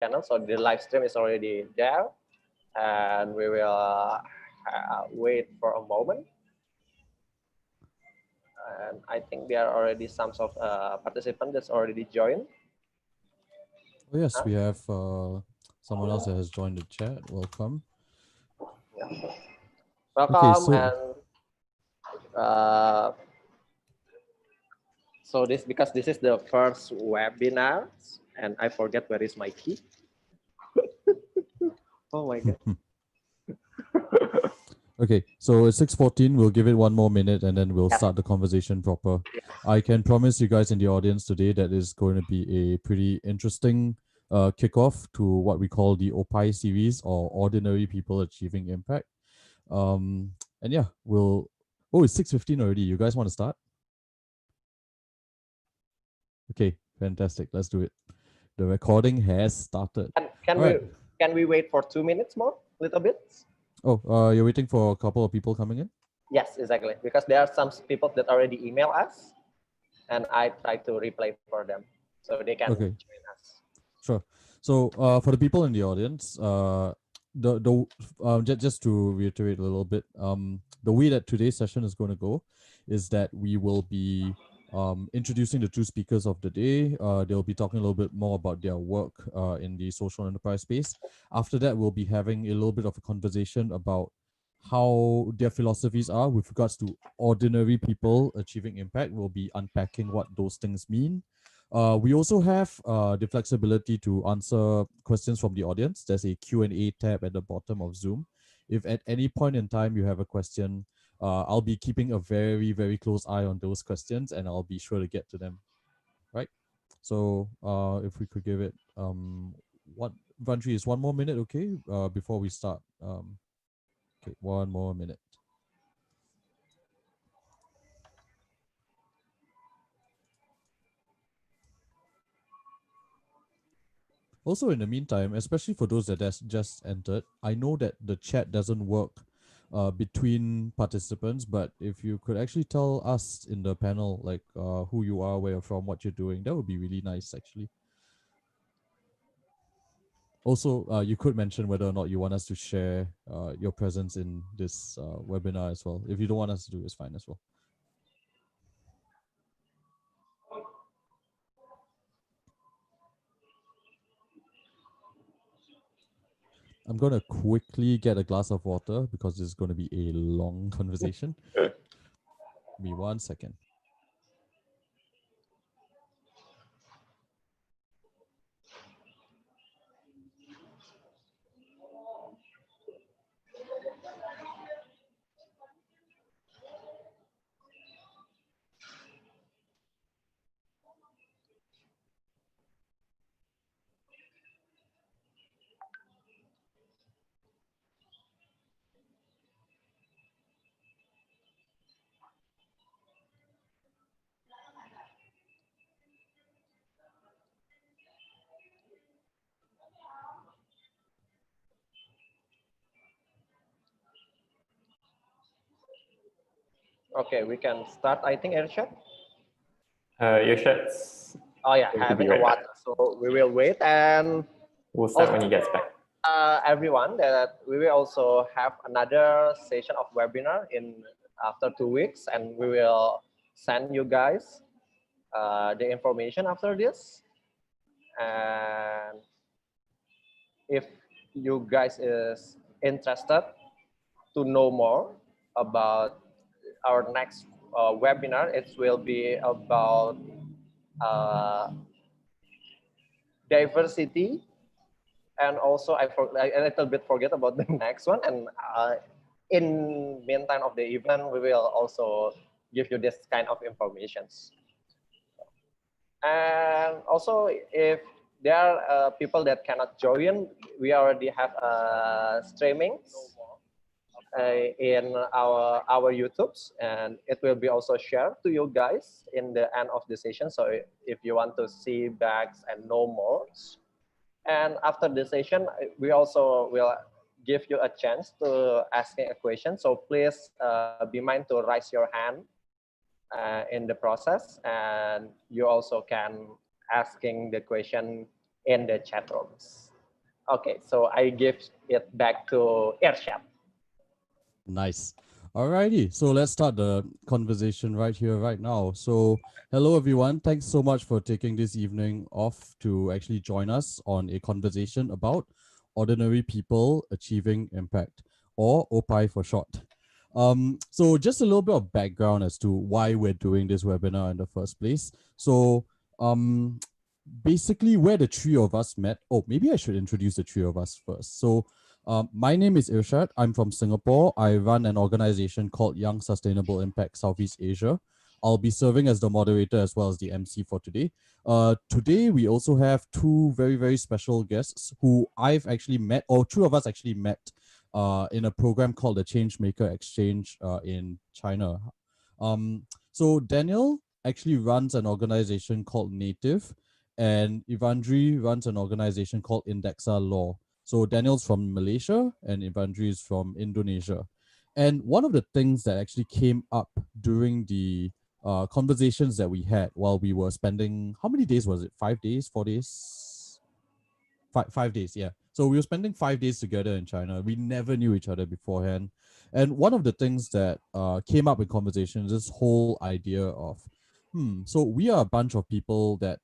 channel. So the live stream is already there, and we will wait for a moment. And I think there are already some of participants that's already joined. Oh yes, we have someone else that has joined the chat. Welcome. Yeah. Okay, Welcome, so and uh, so because this is the first webinar, and I forget where is my key. Oh my god. okay, so it's 6:14. We'll give it one more minute and then we'll start the conversation proper. I can promise you guys in the audience today that is going to be a pretty interesting kickoff to what we call the OPAI series, or Ordinary People Achieving Impact. And yeah, it's 6:15 already. You guys want to start? Okay, fantastic. Let's do it. The recording has started. Can we wait for 2 minutes more? Little bit? Oh, you're waiting for a couple of people coming in? Yes, exactly. Because there are some people that already email us, and I try to reply for them so they can join us. Sure. So for the people in the audience, just to reiterate a little bit, the way that today's session is going to go is that we will be introducing the two speakers of the day. They'll be talking a little bit more about their work in the social enterprise space. After that, we'll be having a little bit of a conversation about how their philosophies are with regards to ordinary people achieving impact. We'll be unpacking what those things mean. We also have the flexibility to answer questions from the audience. There's a Q&A tab at the bottom of Zoom. If at any point in time you have a question, I'll be keeping a very, very close eye on those questions and I'll be sure to get to them. Right? So if we could give it, Vantri, is 1 more minute okay before we start? Okay, 1 more minute. Also, in the meantime, especially for those that has just entered, I know that the chat doesn't work between participants, but if you could actually tell us in the panel, like who you are, where you're from, what you're doing, that would be really nice, actually. Also, you could mention whether or not you want us to share your presence in this webinar as well. If you don't want us to do, it's fine as well. I'm going to quickly get a glass of water because this is going to be a long conversation. Give me 1 second. Okay, we can start, I think, Irshad. Irshad's Oh yeah, having a water. So we will wait, and we'll start when he gets back. Everyone, that we will also have another session of webinar in after 2 weeks, and we will send you guys the information after this. And if you guys is interested to know more about our next webinar, it will be about diversity. And also I a little bit forget about the next one. And in meantime of the event, we will also give you this kind of informations. And also, if there are people that cannot join, we already have streaming in our YouTubes, and it will be also shared to you guys in the end of the session. So if you want to see back and know more. And after the session, we also will give you a chance to asking a question. So please be mind to raise your hand in the process, and you also can asking the question in the chat rooms. Okay, so I give it back to Irshad. Nice. Alrighty, so let's start the conversation right here, right now. So, hello everyone. Thanks so much for taking this evening off to actually join us on a conversation about ordinary people achieving impact, or OPAI for short. So just a little bit of background as to why we're doing this webinar in the first place. So, um, basically, where the three of us met. Oh, maybe I should introduce the three of us first. So, my name is Irshad. I'm from Singapore. I run an organization called Young Sustainable Impact Southeast Asia. I'll be serving as the moderator as well as the MC for today. Today, we also have two very, very special guests who I've actually met, or two of us actually met in a program called the Changemaker Exchange in China. So Daniel actually runs an organization called Native, and Ivandri runs an organization called Indexa Law. So Daniel's from Malaysia and Ivandri is from Indonesia. And one of the things that actually came up during the conversations that we had while we were spending, how many days was it? 5 days, 4 days? 5 days, yeah. So we were spending 5 days together in China. We never knew each other beforehand. And one of the things that came up in conversations, this whole idea of, so we are a bunch of people that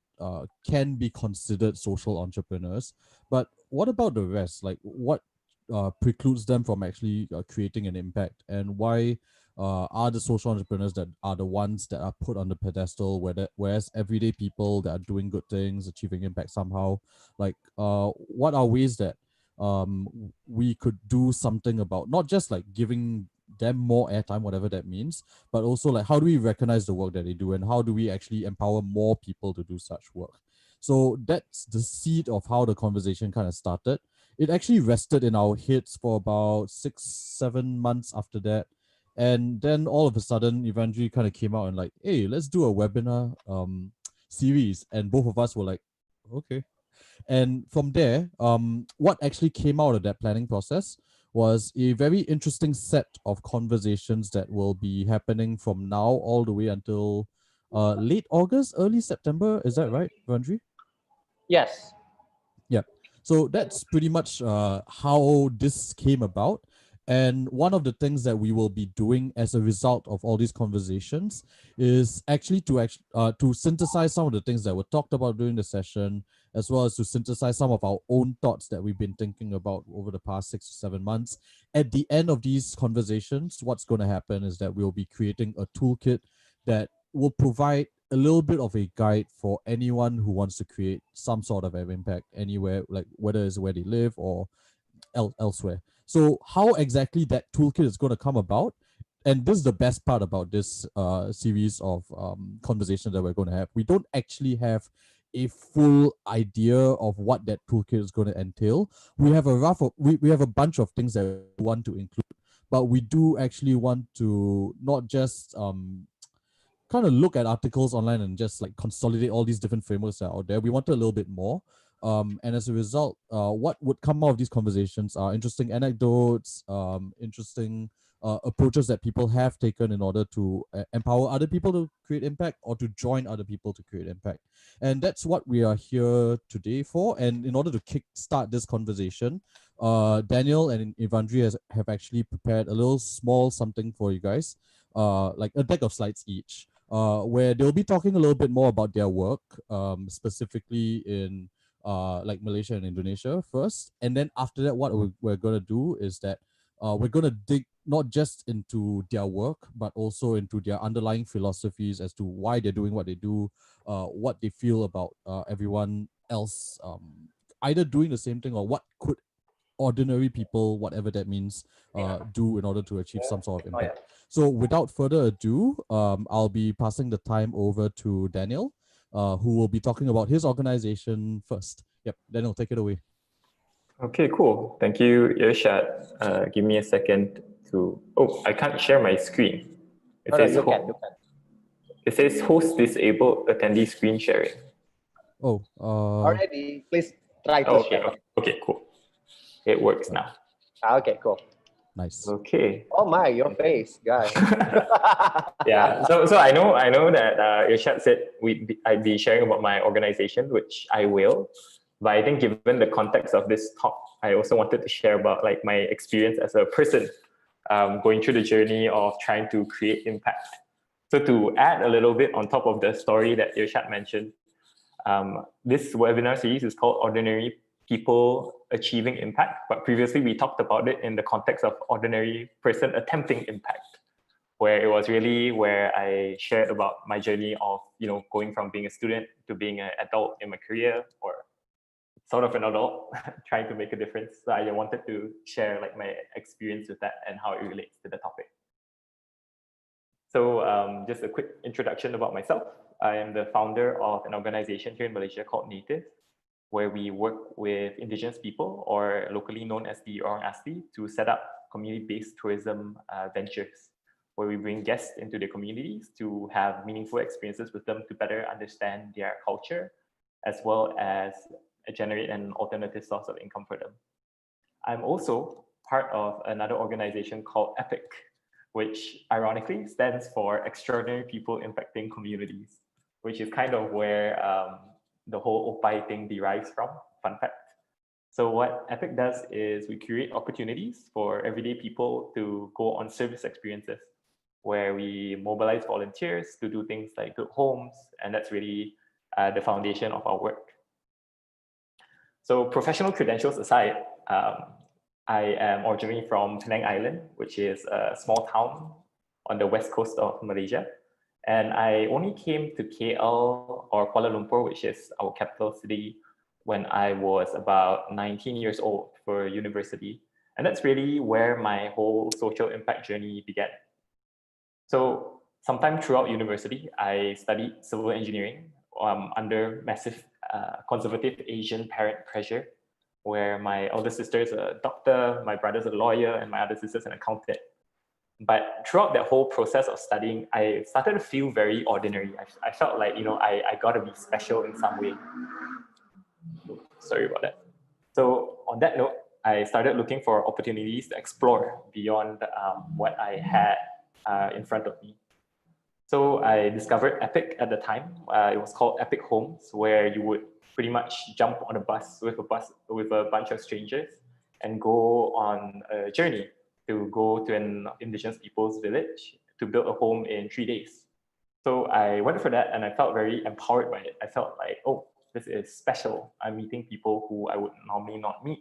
can be considered social entrepreneurs, but what about the rest? Like, what precludes them from actually creating an impact, and why are the social entrepreneurs that are the ones that are put on the pedestal, whereas everyday people that are doing good things, achieving impact somehow, like what are ways that we could do something about, not just like giving them more airtime, whatever that means, but also like how do we recognize the work that they do, and how do we actually empower more people to do such work. So that's the seed of how the conversation kind of started. It actually rested in our heads for about 6-7 months after that. And then all of a sudden, Evangeli kind of came out and like, hey, let's do a webinar series. And both of us were like, okay. And from there, what actually came out of that planning process was a very interesting set of conversations that will be happening from now all the way until late August, early September. Is that right, Vandri? Yes. Yeah. So that's pretty much how this came about. And one of the things that we will be doing as a result of all these conversations is actually to synthesize some of the things that were talked about during the session, as well as to synthesize some of our own thoughts that we've been thinking about over the past 6 to 7 months. At the end of these conversations, what's going to happen is that we'll be creating a toolkit that will provide a little bit of a guide for anyone who wants to create some sort of an impact anywhere, like whether it's where they live or elsewhere. So how exactly that toolkit is going to come about, and this is the best part about this series of conversations that we're going to have. We don't actually have a full idea of what that toolkit is going to entail. We have we have a bunch of things that we want to include, but we do actually want to not just kind of look at articles online and just like consolidate all these different frameworks that are out there. We wanted a little bit more. And as a result, what would come out of these conversations are interesting anecdotes, interesting approaches that people have taken in order to empower other people to create impact, or to join other people to create impact. And that's what we are here today for. And in order to kickstart this conversation, Daniel and Ivandri have actually prepared a little small something for you guys, like a deck of slides each, where they'll be talking a little bit more about their work, specifically in like Malaysia and Indonesia first. And then after that, what we're going to do is that we're going to dig not just into their work, but also into their underlying philosophies as to why they're doing what they do, what they feel about everyone else either doing the same thing, or what could ordinary people, whatever that means, do in order to achieve some sort of impact. So without further ado, I'll be passing the time over to Daniel, who will be talking about his organization first. Yep, Daniel, take it away. Okay, cool. Thank you, Irshad. Give me a second to... Oh, I can't share my screen. You can. It says host disabled attendee screen sharing. Oh, already. Please try to share. Okay, cool. It works now. Okay, cool. Nice. Okay. Oh my, your face, guys. Yeah. So I know that Irshad said I'd be sharing about my organization, which I will. But I think given the context of this talk, I also wanted to share about like my experience as a person going through the journey of trying to create impact. So to add a little bit on top of the story that Irshad mentioned, this webinar series is called Ordinary People Achieving Impact, but previously we talked about it in the context of ordinary person attempting impact, where it was really where I shared about my journey of, going from being a student to being an adult in my career, or sort of an adult trying to make a difference. So I wanted to share like my experience with that and how it relates to the topic. So just a quick introduction about myself. I am the founder of an organization here in Malaysia called Native, where we work with indigenous people, or locally known as the Orang Asli, to set up community-based tourism ventures, where we bring guests into their communities to have meaningful experiences with them to better understand their culture, as well as generate an alternative source of income for them. I'm also part of another organization called EPIC, which ironically stands for Extraordinary People Impacting Communities, which is kind of where the whole OPAI thing derives from, fun fact. So what EPIC does is we create opportunities for everyday people to go on service experiences, where we mobilize volunteers to do things like build homes, and that's really the foundation of our work. So professional credentials aside, I am originally from Penang Island, which is a small town on the west coast of Malaysia. And I only came to KL, or Kuala Lumpur, which is our capital city, when I was about 19 years old for university. And that's really where my whole social impact journey began. So sometime throughout university, I studied civil engineering under massive conservative Asian parent pressure, where my older sister is a doctor, my brother's a lawyer, and my other sister's an accountant. But throughout that whole process of studying, I started to feel very ordinary. I felt like, I got to be special in some way. Sorry about that. So on that note, I started looking for opportunities to explore beyond what I had in front of me. So I discovered EPIC at the time. It was called EPIC Homes, where you would pretty much jump on a bus with a bunch of strangers and go on a journey to go to an indigenous people's village to build a home in 3 days. So I went for that and I felt very empowered by it. I felt like, oh, this is special. I'm meeting people who I would normally not meet.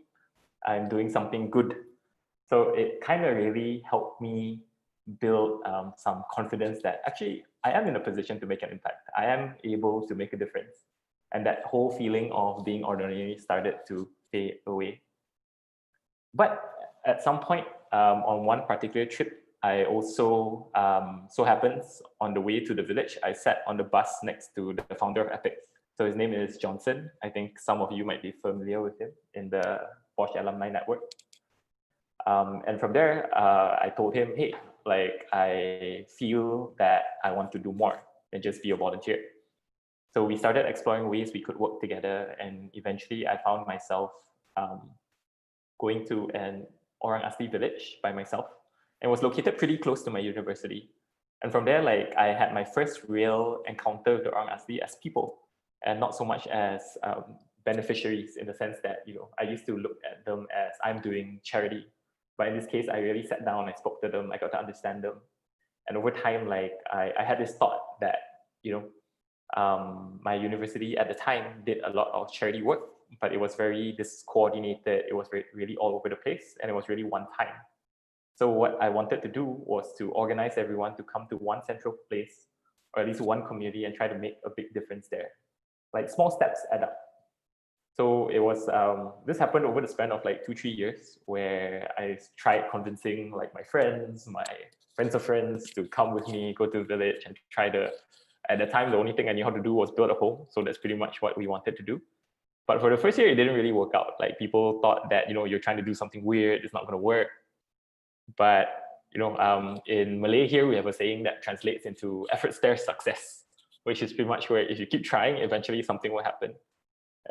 I'm doing something good. So it kind of really helped me build some confidence that actually I am in a position to make an impact. I am able to make a difference. And that whole feeling of being ordinary started to fade away. But at some point on one particular trip, I also, so happens on the way to the village, I sat on the bus next to the founder of EPIC. So his name is Johnson. I think some of you might be familiar with him in the Bosch Alumni Network. And from there, I told him, hey, like I feel that I want to do more than just be a volunteer. So we started exploring ways we could work together, and eventually I found myself going to an Orang Asli village by myself, and was located pretty close to my university. And from there, like I had my first real encounter with the Orang Asli as people, and not so much as beneficiaries, in the sense that I used to look at them as I'm doing charity. But in this case, I really sat down, I spoke to them, I got to understand them. And over time, like I had this thought that, my university at the time did a lot of charity work, but it was very discoordinated. It was really all over the place, and it was really one time. So what I wanted to do was to organize everyone to come to one central place, or at least one community, and try to make a big difference there. Like small steps add up. So it was, this happened over the span of like 2-3 years, where I tried convincing like my friends of friends to come with me, go to the village and try to, at the time, the only thing I knew how to do was build a home. So that's pretty much what we wanted to do. But for the first year, it didn't really work out. Like people thought that, you're trying to do something weird, it's not going to work. But, in Malay here, we have a saying that translates into efforts there, success, which is pretty much where if you keep trying, eventually something will happen.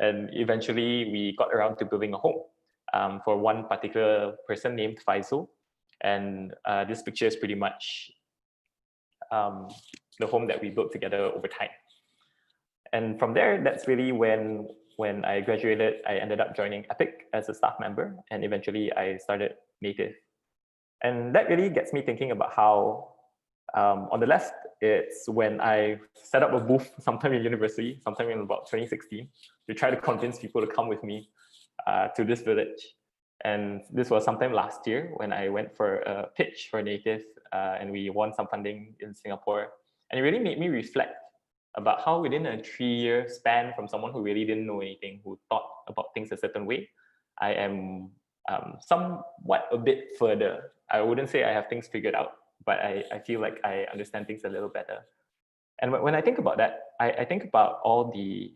And eventually we got around to building a home for one particular person named Faisal. And this picture is pretty much the home that we built together over time. And from there, that's really when when I graduated, I ended up joining Epic as a staff member, and eventually I started Native. And that really gets me thinking about how, on the left, it's when I set up a booth sometime in university, sometime in about 2016, to try to convince people to come with me to this village. And this was sometime last year when I went for a pitch for Native, and we won some funding in Singapore. And it really made me reflect about how within a 3-year span from someone who really didn't know anything, who thought about things a certain way, I am somewhat a bit further. I wouldn't say I have things figured out, but I feel like I understand things a little better. And when I think about that, I think about all the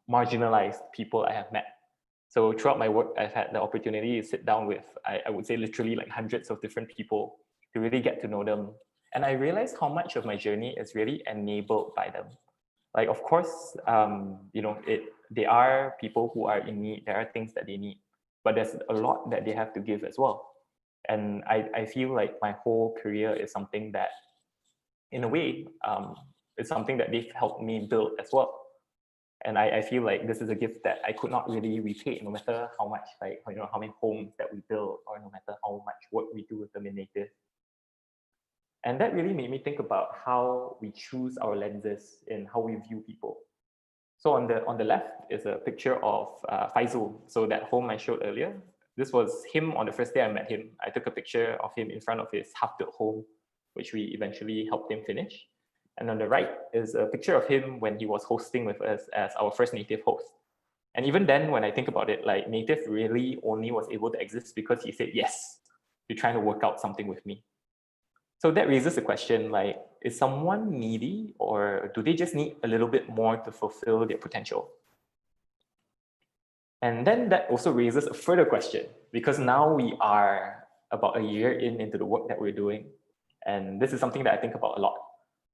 marginalized people I have met. So throughout my work, I've had the opportunity to sit down with, I would say literally like hundreds of different people to really get to know them. And I realized how much of my journey is really enabled by them. Like, of course, they are people who are in need. There are things that they need, but there's a lot that they have to give as well. And I feel like my whole career is something that, in a way, it's something that they've helped me build as well. And I feel like this is a gift that I could not really repay, no matter how much, like, how many homes that we build, or no matter how much work we do with them in Native. And that really made me think about how we choose our lenses in how we view people. So on the left is a picture of Faisal. So that home I showed earlier, this was him on the first day I met him. I took a picture of him in front of his half-built home, which we eventually helped him finish. And on the right is a picture of him when he was hosting with us as our first Native host. And even then, when I think about it, like, Native really only was able to exist because he said yes to trying to work out something with me. So that raises the question, like, is someone needy, or do they just need a little bit more to fulfill their potential? And then that also raises a further question, because now we are about a year into the work that we're doing. And this is something that I think about a lot,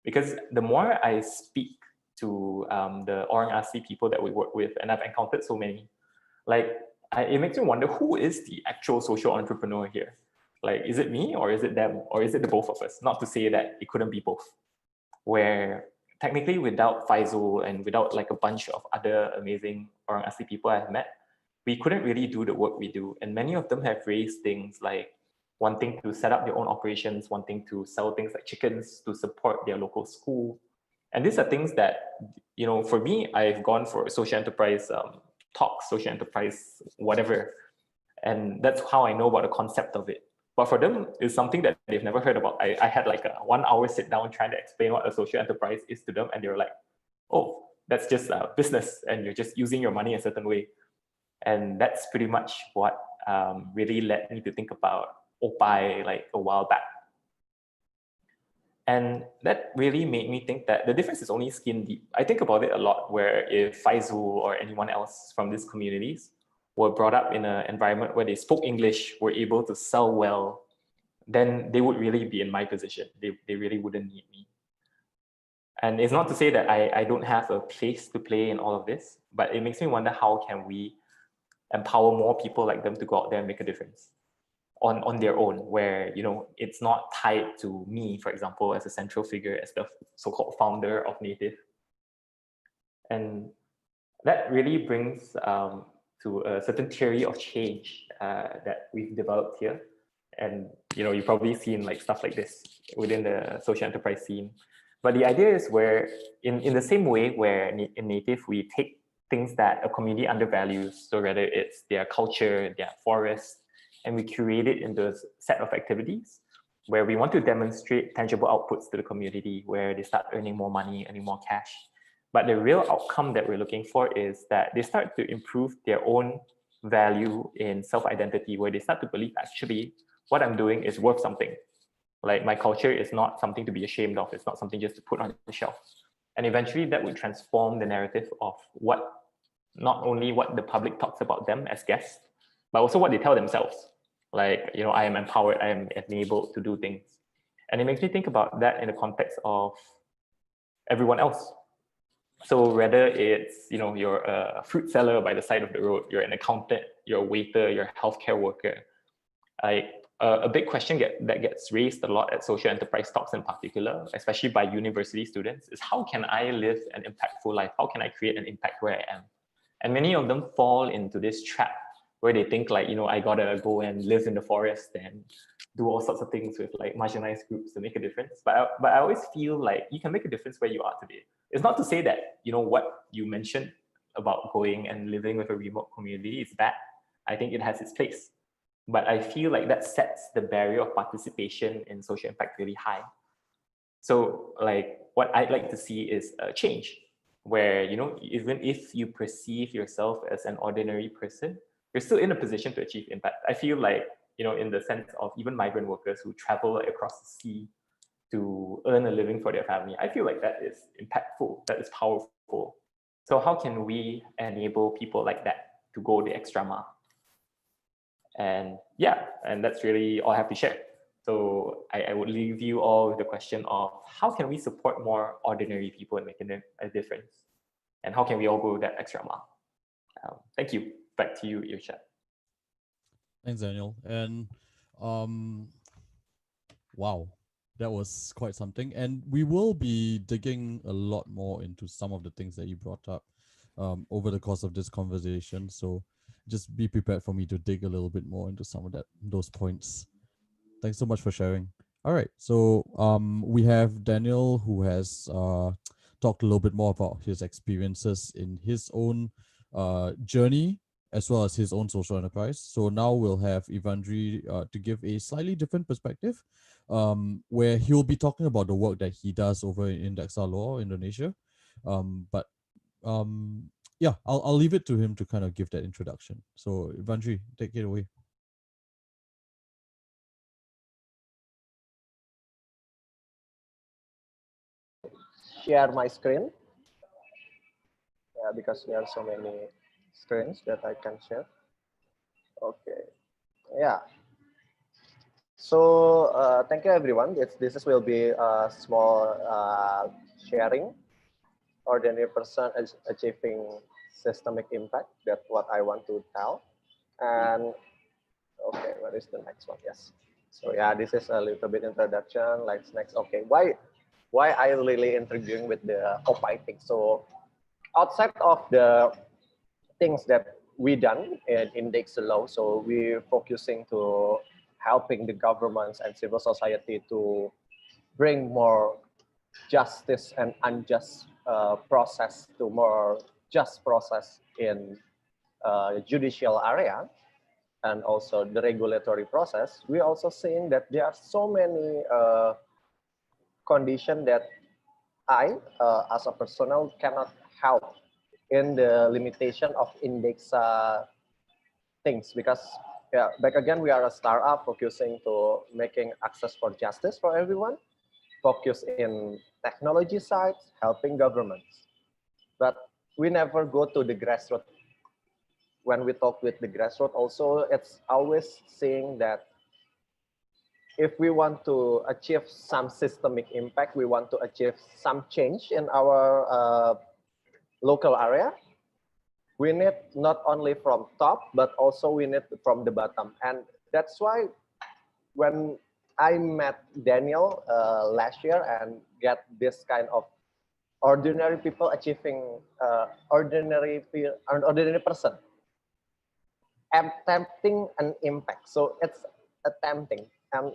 because the more I speak to the Orang Asli people that we work with, and I've encountered so many, like, it makes me wonder, who is the actual social entrepreneur here? Like, is it me, or is it them, or is it the both of us? Not to say that it couldn't be both, where technically without Faisal and without like a bunch of other amazing Orang Asli people I've met, we couldn't really do the work we do. And many of them have raised things like wanting to set up their own operations, wanting to sell things like chickens to support their local school. And these are things that, for me, I've gone for social enterprise talks, social enterprise, whatever. And that's how I know about the concept of it. But for them, it's something that they've never heard about. I had like a 1 hour sit down trying to explain what a social enterprise is to them. And they were like, oh, that's just a business, and you're just using your money a certain way. And that's pretty much what really led me to think about OPAI like a while back. And that really made me think that the difference is only skin deep. I think about it a lot, where if Faisal or anyone else from these communities were brought up in an environment where they spoke English, were able to sell well, then they would really be in my position. They really wouldn't need me. And it's not to say that I don't have a place to play in all of this, but it makes me wonder, how can we empower more people like them to go out there and make a difference on their own, where, it's not tied to me, for example, as a central figure, as the so-called founder of Native. And that really brings to a certain theory of change that we've developed here. And you've probably seen like stuff like this within the social enterprise scene. But the idea is where, in the same way where in Native, we take things that a community undervalues, so whether it's their culture, their forest, and we curate it into a set of activities where we want to demonstrate tangible outputs to the community, where they start earning more money, earning more cash. But the real outcome that we're looking for is that they start to improve their own value in self-identity, where they start to believe, actually, what I'm doing is worth something. Like, my culture is not something to be ashamed of. It's not something just to put on the shelf. And eventually that would transform the narrative of not only what the public talks about them as guests, but also what they tell themselves. Like, I am empowered, I am enabled to do things. And it makes me think about that in the context of everyone else. So whether it's, you're a fruit seller by the side of the road, you're an accountant, you're a waiter, you're a healthcare worker, a big question that gets raised a lot at social enterprise talks in particular, especially by university students, is how can I live an impactful life? How can I create an impact where I am? And many of them fall into this trap where they think like, I gotta go and live in the forest and do all sorts of things with like marginalized groups to make a difference. But I always feel like you can make a difference where you are today. It's not to say that, what you mentioned about going and living with a remote community is bad. I think it has its place. But I feel like that sets the barrier of participation in social impact really high. So like what I'd like to see is a change where, even if you perceive yourself as an ordinary person, you're still in a position to achieve impact. I feel like, in the sense of even migrant workers who travel across the sea to earn a living for their family, I feel like that is impactful, that is powerful. So how can we enable people like that to go the extra mile? And yeah, and that's really all I have to share. So I would leave you all with the question of how can we support more ordinary people in making a difference? And how can we all go that extra mile? Thank you. Back to you, Irshad. Thanks, Daniel. And wow, that was quite something. And we will be digging a lot more into some of the things that you brought up over the course of this conversation. So just be prepared for me to dig a little bit more into some of those points. Thanks so much for sharing. All right, so we have Daniel who has talked a little bit more about his experiences in his own journey as well as his own social enterprise. So now we'll have Ivandri to give a slightly different perspective, where he'll be talking about the work that he does over in Indexa Law, Indonesia. But yeah, I'll leave it to him to kind of give that introduction. So Ivandri, take it away. Share my screen. Yeah, because there are so many screens that I can share. Okay. Yeah. So thank you everyone. This will be a small sharing. Ordinary person is achieving systemic impact. That's what I want to tell. And okay, what is the next one? Yes. So yeah, this is a little bit introduction. Like next, okay, why I really intriguing with the OPAI thing? So outside of the things that we done in index law, so we're focusing to helping the governments and civil society to bring more justice and unjust process to more just process in judicial area and also the regulatory process. We're also seeing that there are so many conditions that I, as a personnel, cannot help in the limitation of index things, because yeah, back again, we are a startup focusing to making access for justice for everyone, focus in technology sides, helping governments. But we never go to the grassroots. When we talk with the grassroots also, it's always saying that if we want to achieve some systemic impact, we want to achieve some change in our local area, we need not only from top, but also we need from the bottom. And that's why when I met Daniel last year and get this kind of ordinary people achieving ordinary person attempting an impact. So it's attempting. And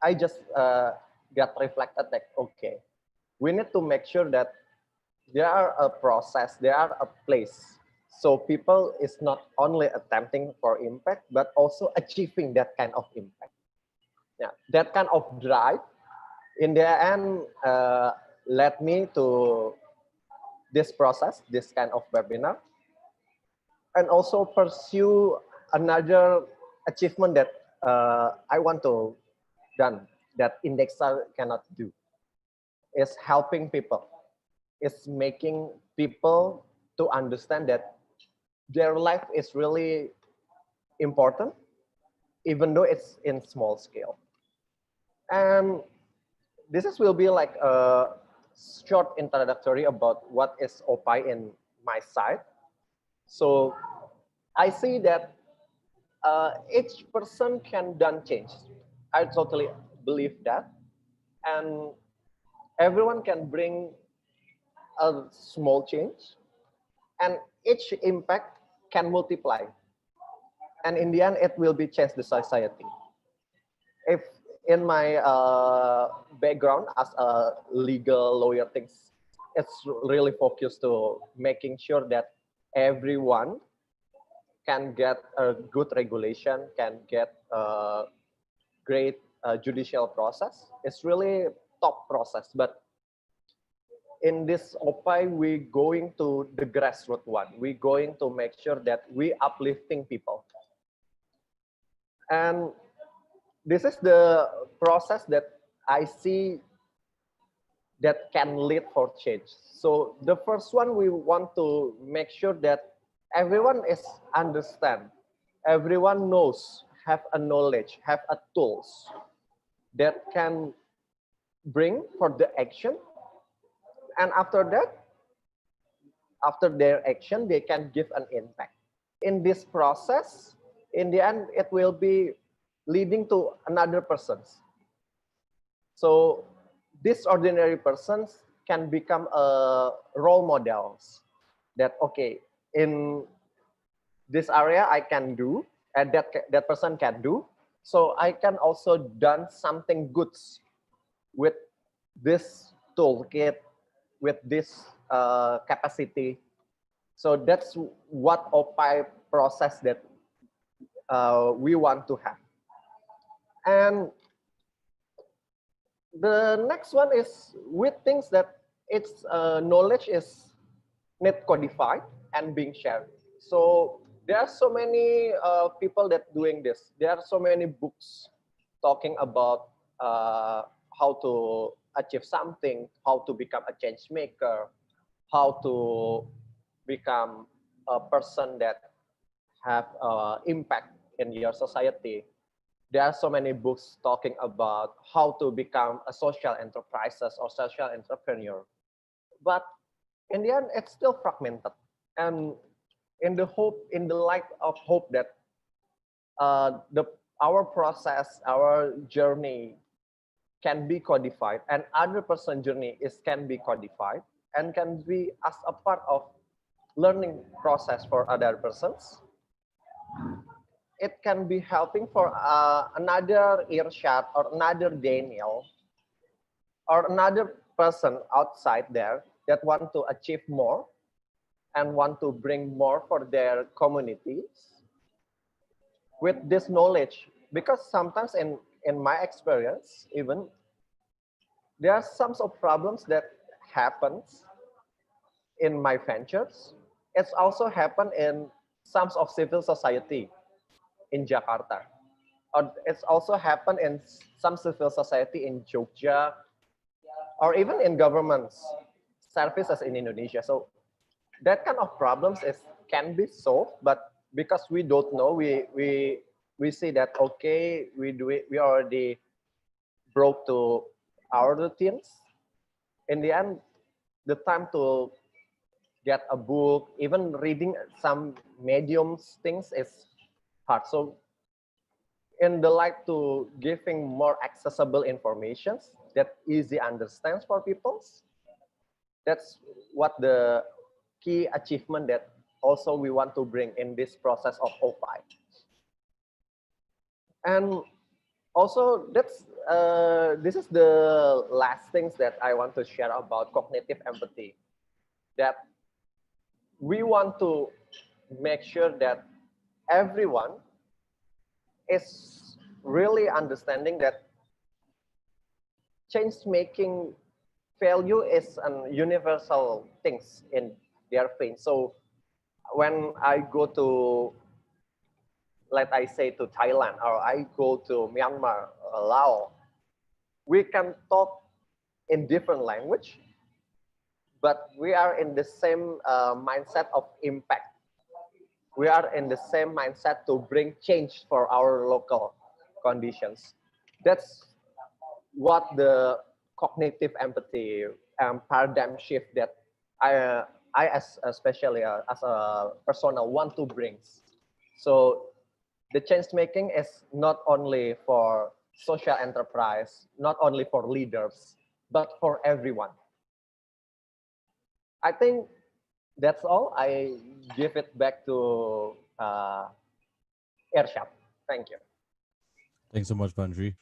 I just got reflected like, okay, we need to make sure that there are a process, there are a place. So people is not only attempting for impact, but also achieving that kind of impact. Yeah, that kind of drive in the end led me to this process, this kind of webinar, and also pursue another achievement that I want to done that Indexa cannot do, is helping people. It's making people to understand that their life is really important, even though it's in small scale. And will be like a short introductory about what is OPAI in my side. So I see that each person can done change. I totally believe that. And everyone can bring a small change. and each impact can multiply. And in the end, it will be change the society. If in my background as a legal lawyer things, it's really focused to making sure that everyone can get a good regulation, can get a great judicial process. It's really top process, but in this OPAI, we're going to the grassroots one. We're going to make sure that we uplifting people. And this is the process that I see that can lead for change. So the first one, we want to make sure that everyone is understand, everyone knows, have a knowledge, have a tools that can bring for the action. And after that, after their action, they can give an impact. In this process, in the end, it will be leading to another persons. So these ordinary persons can become a role models that, okay, in this area I can do, and that person can do. So I can also done something good with this toolkit, with this capacity. So that's what OPAI process that we want to have. And the next one is with things that its knowledge is need codified and being shared. So there are so many people that doing this. There are so many books talking about how to achieve something, how to become a change maker, how to become a person that have impact in your society. There are so many books talking about how to become a social enterprises or social entrepreneur. But in the end, it's still fragmented. And in the light of hope that our process, our journey can be codified, and other person journey can be codified and can be as a part of learning process for other persons. It can be helping for another Irshad or another Daniel or another person outside there that want to achieve more and want to bring more for their communities with this knowledge. Because sometimes in my experience, even there are some of problems that happens in my ventures. It's also happened in some of civil society in Jakarta. Or it's also happened in some civil society in Jogja, or even in governments services in Indonesia. So that kind of problems can be solved, but because we don't know, we see that, okay, we already broke to our routines. In the end, the time to get a book, even reading some mediums things is hard. So in the light to giving more accessible information that easy understands for people, that's what the key achievement that also we want to bring in this process of OPAI. And also that's this is the last things that I want to share about cognitive empathy, that we want to make sure that everyone is really understanding that change making value is an universal things in their faith. So when I go to, let I say, to Thailand, or I go to Myanmar, Laos, we can talk in different language, but we are in the same mindset of impact. We are in the same mindset to bring change for our local conditions. That's what the cognitive empathy paradigm shift that I as especially as a persona want to bring. So the change making is not only for social enterprise, not only for leaders, but for everyone. I think that's all. I give it back to Irshad. Thank you. Thanks so much, Bandri.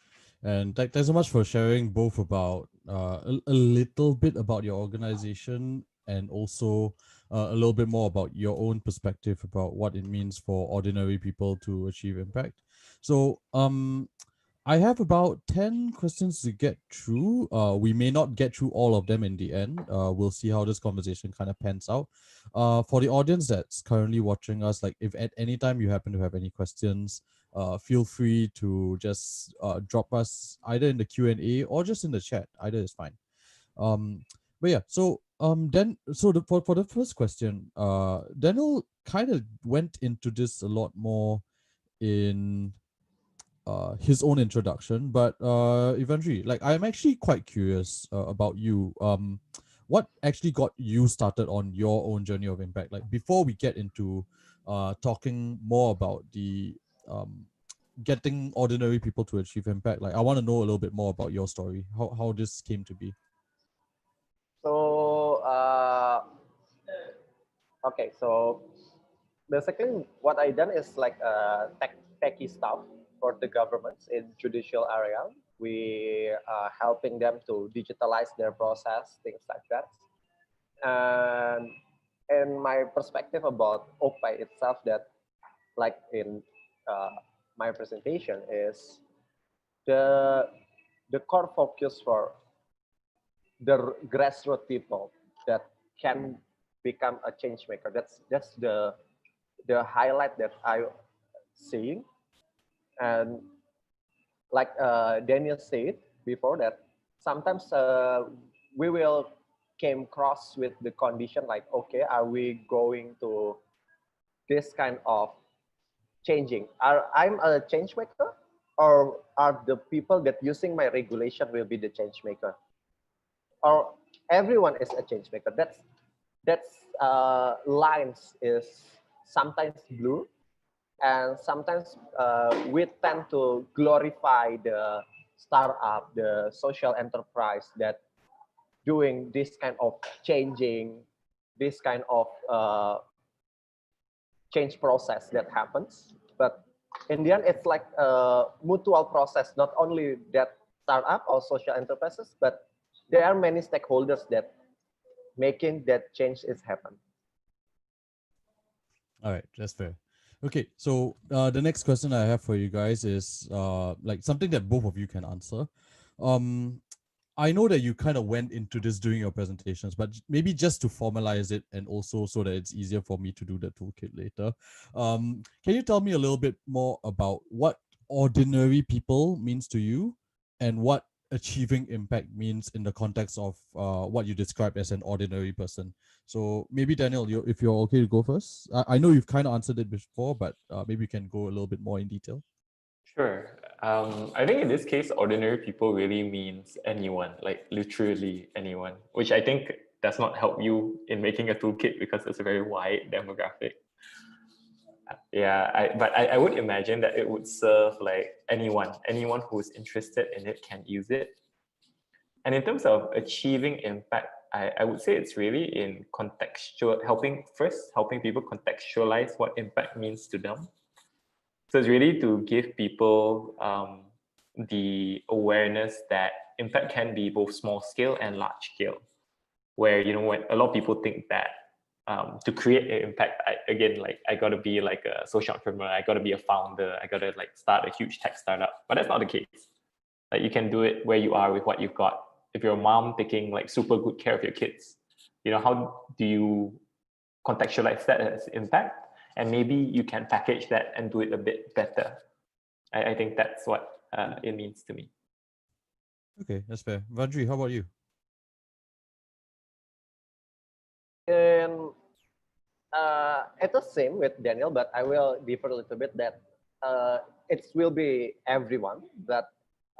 And thanks so much for sharing both about a little bit about your organization and also a little bit more about your own perspective about what it means for ordinary people to achieve impact. So I have about 10 questions to get through. We may not get through all of them in the end. We'll see how this conversation kind of pans out. For the audience that's currently watching us, like if at any time you happen to have any questions, feel free to just drop us either in the Q&A or just in the chat. Either is fine. But yeah, so for the first question, Daniel kind of went into this a lot more in his own introduction, but eventually, like I'm actually quite curious about you. What actually got you started on your own journey of impact? Like before we get into talking more about the getting ordinary people to achieve impact, like I want to know a little bit more about your story, how this came to be. So, okay, so basically what I done is like techie stuff for the governments in judicial area. We are helping them to digitalize their process, things like that. And my perspective about OPAI itself, that like in my presentation, is the core focus for the grassroots people that can become a change maker. That's the highlight that I seeing. And like Daniel said before, that sometimes we will came across with the condition like, okay, are we going to this kind of changing? I'm a change maker, or are the people that using my regulation will be the change maker? Or everyone is a change maker? That's lines is sometimes blue, and sometimes we tend to glorify the startup, the social enterprise that doing this kind of changing, this kind of change process that happens. But in the end, it's like a mutual process, not only that startup or social enterprises, but there are many stakeholders that making that change is happen. All right, that's fair. Okay, so the next question I have for you guys is like something that both of you can answer. Um, I know that you kind of went into this during your presentations, but maybe just to formalize it and also so that it's easier for me to do the toolkit later. Can you tell me a little bit more about what ordinary people means to you and what achieving impact means in the context of what you described as an ordinary person? So maybe Daniel, if you're okay to go first. I know you've kind of answered it before, but maybe you can go a little bit more in detail. Sure. I think in this case, ordinary people really means anyone, like literally anyone, which I think does not help you in making a toolkit because it's a very wide demographic. Yeah, but I would imagine that it would serve like anyone who's interested in it can use it. And in terms of achieving impact, I would say it's really in helping people contextualize what impact means to them. So it's really to give people the awareness that impact can be both small scale and large scale, where, you know, when a lot of people think that to create an impact, I got to be like a social entrepreneur, I got to be a founder, I got to like start a huge tech startup. But that's not the case. Like you can do it where you are with what you've got. If you're a mom taking like super good care of your kids, you know, how do you contextualize that as impact? And maybe you can package that and do it a bit better. I think that's what it means to me. Okay, that's fair. Vandri, how about you? And it's the same with Daniel, but I will differ a little bit that it will be everyone that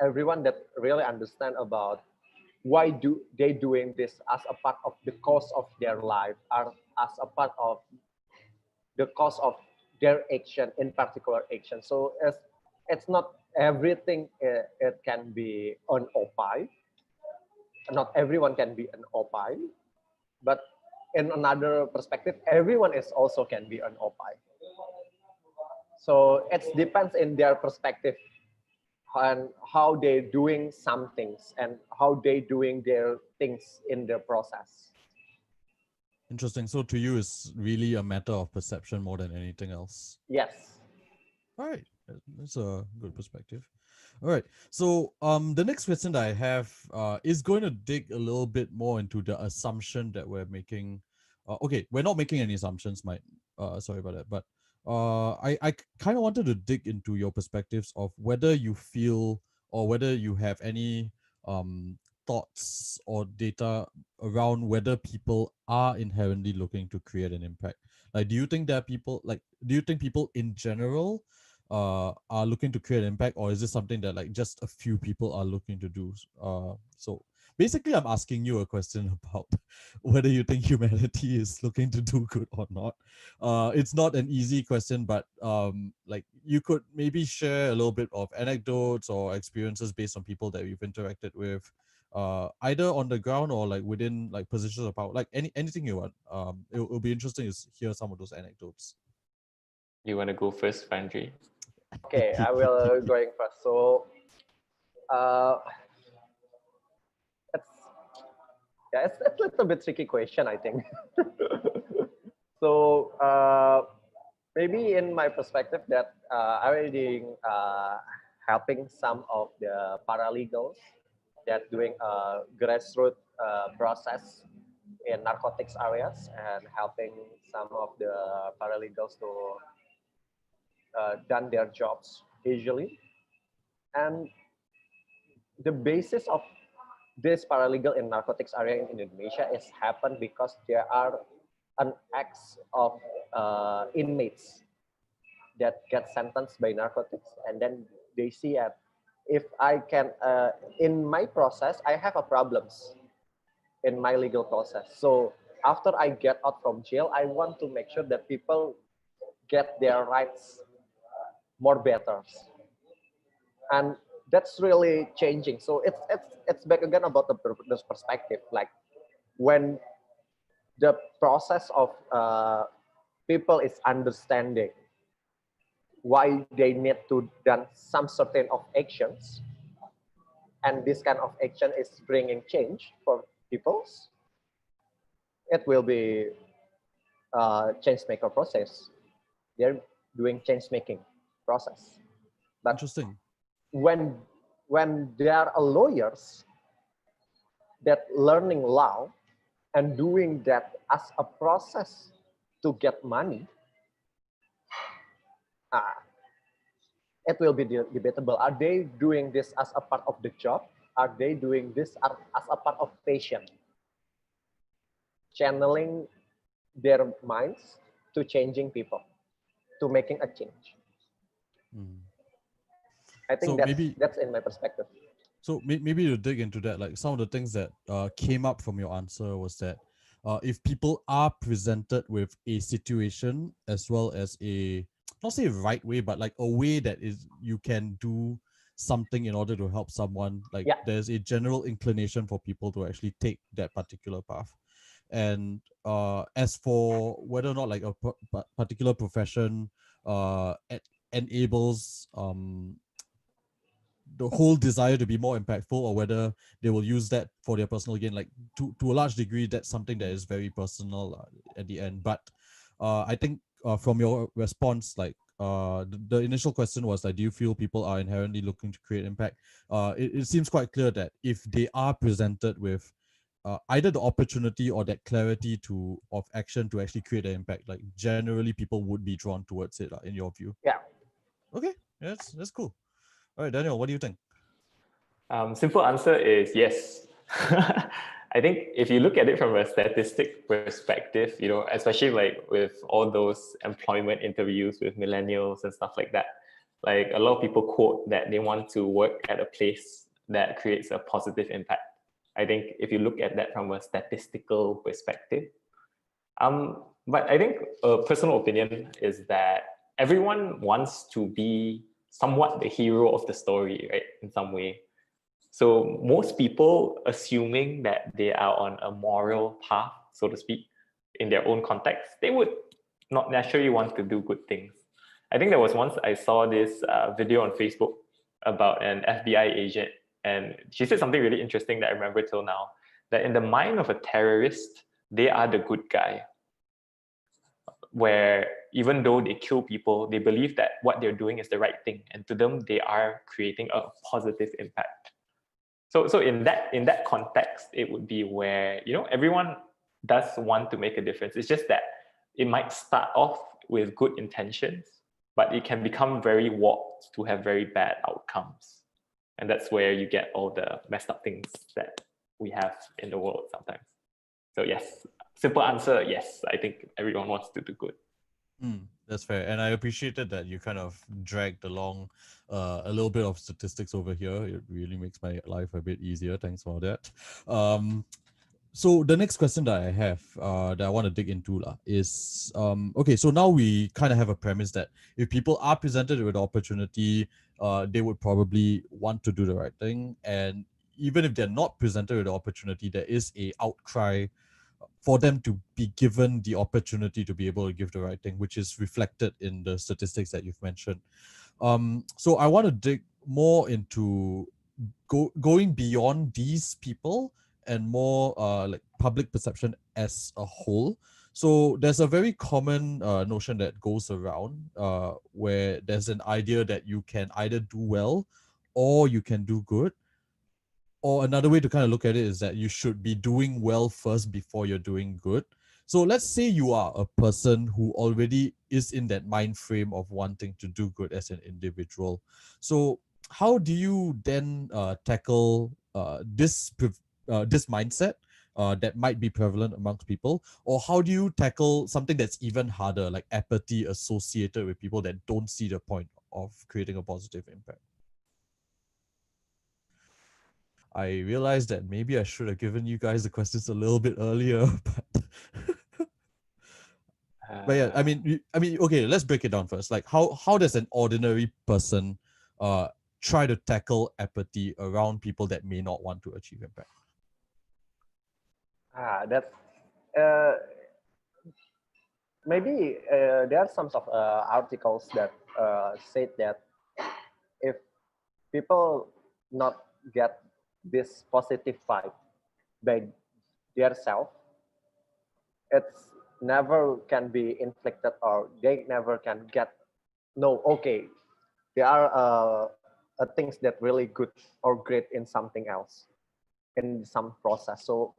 really understand about why do they doing this as a part of the course of their life, or as a part of the course of their action, in particular action. So it's not everything it can be an OPAI. Not everyone can be an OPAI, but in another perspective, everyone is also can be an OPAI. So it depends in their perspective and how they doing some things and how they doing their things in their process. Interesting. So to you, it's really a matter of perception more than anything else. Yes. All right, that's a good perspective. All right, so the next question that I have is going to dig a little bit more into the assumption that we're making. Okay, we're not making any assumptions, Mike. Sorry about that, but I kind of wanted to dig into your perspectives of whether you feel or whether you have any thoughts or data around whether people are inherently looking to create an impact. Like, do you think there are people like? Do you think people in general are looking to create impact, or is this something that like just a few people are looking to do? So basically I'm asking you a question about whether you think humanity is looking to do good or not. It's not an easy question, but like you could maybe share a little bit of anecdotes or experiences based on people that you've interacted with, either on the ground or like within like positions of power, like anything you want. It'll be interesting to hear some of those anecdotes. You want to go first, Vandri? Okay, I will going first. So it's it's a little bit tricky question, I think. So maybe in my perspective that I already helping some of the paralegals that doing a grassroots process in narcotics areas and helping some of the paralegals to done their jobs usually. And the basis of this paralegal in narcotics area in Indonesia is happened because there are an acts of inmates that get sentenced by narcotics, and then they see that if I can in my process I have a problems in my legal process. So after I get out from jail, I want to make sure that people get their rights more better, and that's really changing. So it's back again about this perspective, like when the process of people is understanding why they need to done some certain of actions, and this kind of action is bringing change for peoples, it will be change maker process. They're doing change making process. But Interesting. when there are lawyers that learning law and doing that as a process to get money, it will be debatable. Are they doing this as a part of the job? Are they doing this as a part of passion? Channeling their minds to changing people, to making a change. I think So that's in my perspective. So maybe to dig into that, like some of the things that came up from your answer was that if people are presented with a situation as well as a, not say right way, but like a way that is you can do something in order to help someone, like there's a general inclination for people to actually take that particular path. And as for whether or not like a particular profession enables the whole desire to be more impactful, or whether they will use that for their personal gain, like to a large degree that's something that is very personal at the end. But I think from your response, like the initial question was like, do you feel people are inherently looking to create impact? It seems quite clear that if they are presented with either the opportunity or that clarity to of action to actually create an impact, like generally people would be drawn towards it, in your view. Okay, that's cool. All right, Daniel, what do you think? Simple answer is yes. I think if you look at it from a statistic perspective, especially like with all those employment interviews with millennials and stuff like that, like a lot of people quote that they want to work at a place that creates a positive impact. I think if you look at that from a statistical perspective, but I think a personal opinion is that everyone wants to be somewhat the hero of the story, right? In some way. So most people, assuming that they are on a moral path, so to speak, in their own context, they would not naturally want to do good things. I think there was once I saw this video on Facebook about an FBI agent, and she said something really interesting that I remember till now, that in the mind of a terrorist, they are the good guy, where even though they kill people, they believe that what they're doing is the right thing, and to them, they are creating a positive impact. So in that context, it would be where, you know, everyone does want to make a difference. It's just that it might start off with good intentions, but it can become very warped to have very bad outcomes. And that's where you get all the messed up things that we have in the world sometimes. So yes, simple answer, yes, I think everyone wants to do good. That's fair. And I appreciated that you kind of dragged along a little bit of statistics over here. It really makes my life a bit easier. Thanks for that. So the next question that I have that I want to dig into is, okay, so now we kind of have a premise that if people are presented with the opportunity, they would probably want to do the right thing. And even if they're not presented with the opportunity, there is a outcry for them to be given the opportunity to be able to give the right thing, which is reflected in the statistics that you've mentioned. So I want to dig more into going beyond these people and more like public perception as a whole. So there's a very common notion that goes around where there's an idea that you can either do well or you can do good. Or another way to kind of look at it is that you should be doing well first before you're doing good. So let's say you are a person who already is in that mind frame of wanting to do good as an individual. So how do you then tackle this mindset that might be prevalent amongst people? Or how do you tackle something that's even harder, like apathy associated with people that don't see the point of creating a positive impact? I realized that maybe I should have given you guys the questions a little bit earlier, but yeah, I mean, okay, let's break it down first. Like, how does an ordinary person try to tackle apathy around people that may not want to achieve impact? That's maybe there are some of articles that said that if people not get this positive vibe by their self, it's never can be inflicted, or they never can get no, okay, there are things that really good or great in something else, in some process. So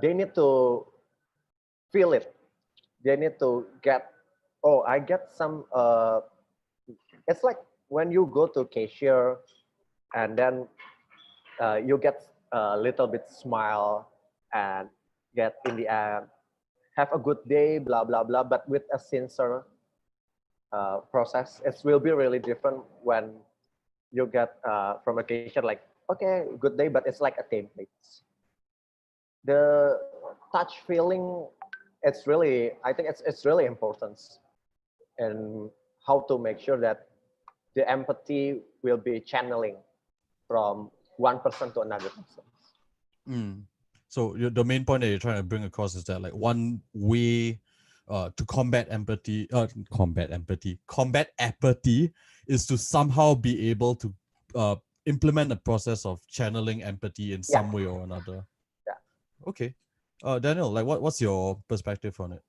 they need to feel it. They need to get, oh, I get some, it's like when you go to cashier and then you get a little bit smile and get in the end, have a good day, blah, blah, blah. But with a sincere process, it will be really different when you get from a cashier like, okay, good day, but it's like a template. The touch feeling, it's really, I think it's really important, and how to make sure that the empathy will be channeling from one person to another person. So the main point that you're trying to bring across is that like one way to combat apathy is to somehow be able to implement a process of channeling empathy in some way or another. Yeah. Okay. Daniel, like what's your perspective on it?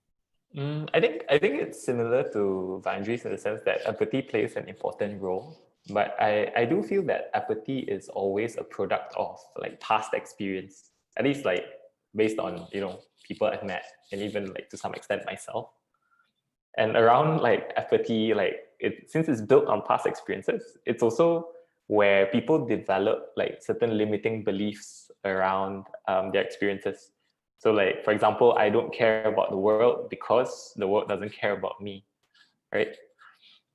I think it's similar to Vandri's in the sense that empathy plays an important role. But I do feel that apathy is always a product of like past experience, at least like based on, you know, people I've met and even like to some extent myself. And around like apathy, like since it's built on past experiences, it's also where people develop like certain limiting beliefs around their experiences. So like, for example, I don't care about the world because the world doesn't care about me, right?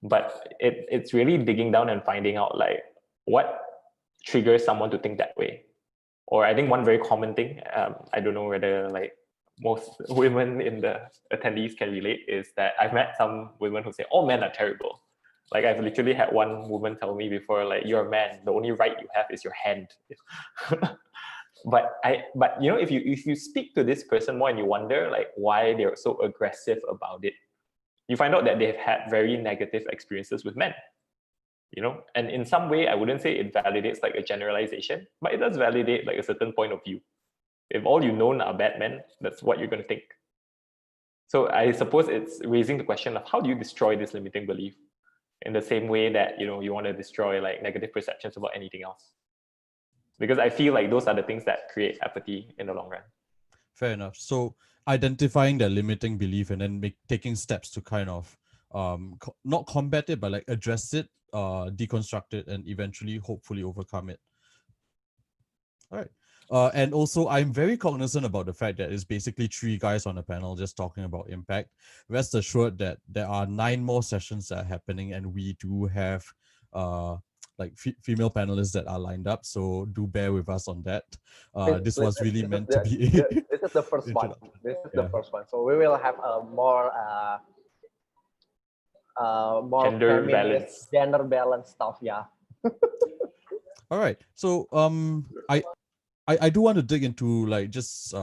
But it's really digging down and finding out like what triggers someone to think that way. Or I think one very common thing, I don't know whether like most women in the attendees can relate, is that I've met some women who say, all men are terrible. Like I've literally had one woman tell me before, like, you're a man, the only right you have is your hand. But if you speak to this person more and you wonder like why they're so aggressive about it, you find out that they've had very negative experiences with men. And in some way, I wouldn't say it validates like a generalization, but it does validate like a certain point of view. If all you know are bad men, that's what you're going to think. So I suppose it's raising the question of how do you destroy this limiting belief in the same way that you want to destroy like negative perceptions about anything else. Because I feel like those are the things that create apathy in the long run. Fair enough. So identifying that limiting belief and then taking steps to kind of not combat it, but like address it, deconstruct it, and eventually hopefully overcome it. All right. And also, I'm very cognizant about the fact that it's basically 3 guys on a panel just talking about impact. Rest assured that there are 9 more sessions that are happening, and we do have like female panelists that are lined up. So do bear with us on that. This was really meant to be. This is the first one. This is the first one. So we will have a more gender balance stuff. Yeah. All right. So I do want to dig into like just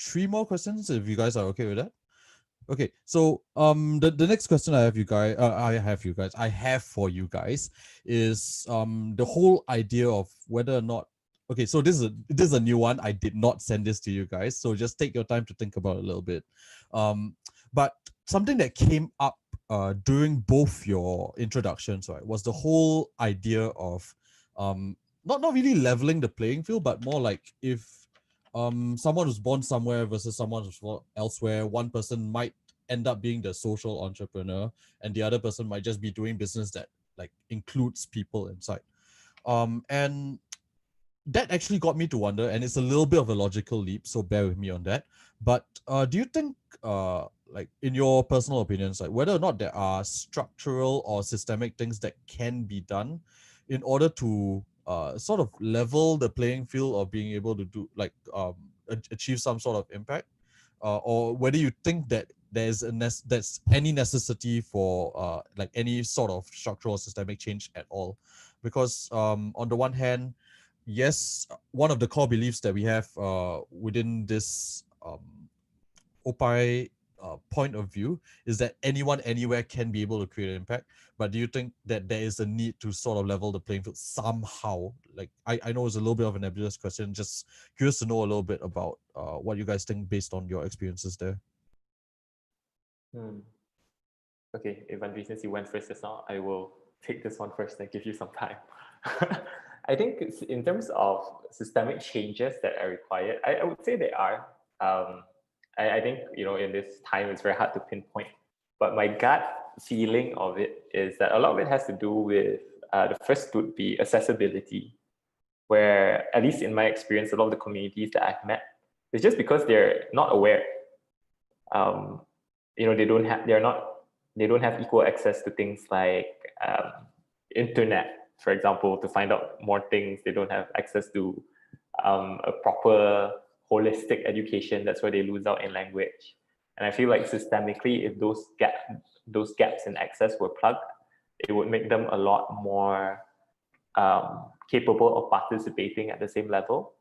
three more questions if you guys are okay with that. Okay, so the next question I have for you guys is the whole idea of whether or not, okay, so this is a new one. I did not send this to you guys, so just take your time to think about it a little bit. But something that came up during both your introductions, right, was the whole idea of not really leveling the playing field, but more like if someone who's born somewhere versus someone who's born elsewhere, one person might end up being the social entrepreneur and the other person might just be doing business that like includes people inside. And that actually got me to wonder, and it's a little bit of a logical leap, so bear with me on that. But do you think, like in your personal opinions, like whether or not there are structural or systemic things that can be done in order to sort of level the playing field or being able to do like achieve some sort of impact, or whether you think that there's any necessity for like any sort of structural or systemic change at all? Because on the one hand, yes, one of the core beliefs that we have within this OPAI point of view is that anyone anywhere can be able to create an impact. But do you think that there is a need to sort of level the playing field somehow? Like I know it's a little bit of a nebulous question, just curious to know a little bit about what you guys think based on your experiences there. Okay, Evan, since you went first just now, I will take this one first and give you some time. I think in terms of systemic changes that are required, I would say they are. I think, in this time, it's very hard to pinpoint. But my gut feeling of it is that a lot of it has to do with, the first would be accessibility, where at least in my experience, a lot of the communities that I've met, it's just because they're not aware. They don't have equal access to things like internet, for example, to find out more things. They don't have access to a proper holistic education. That's where they lose out in language. And I feel like systemically, if those gaps in access were plugged, it would make them a lot more capable of participating at the same level.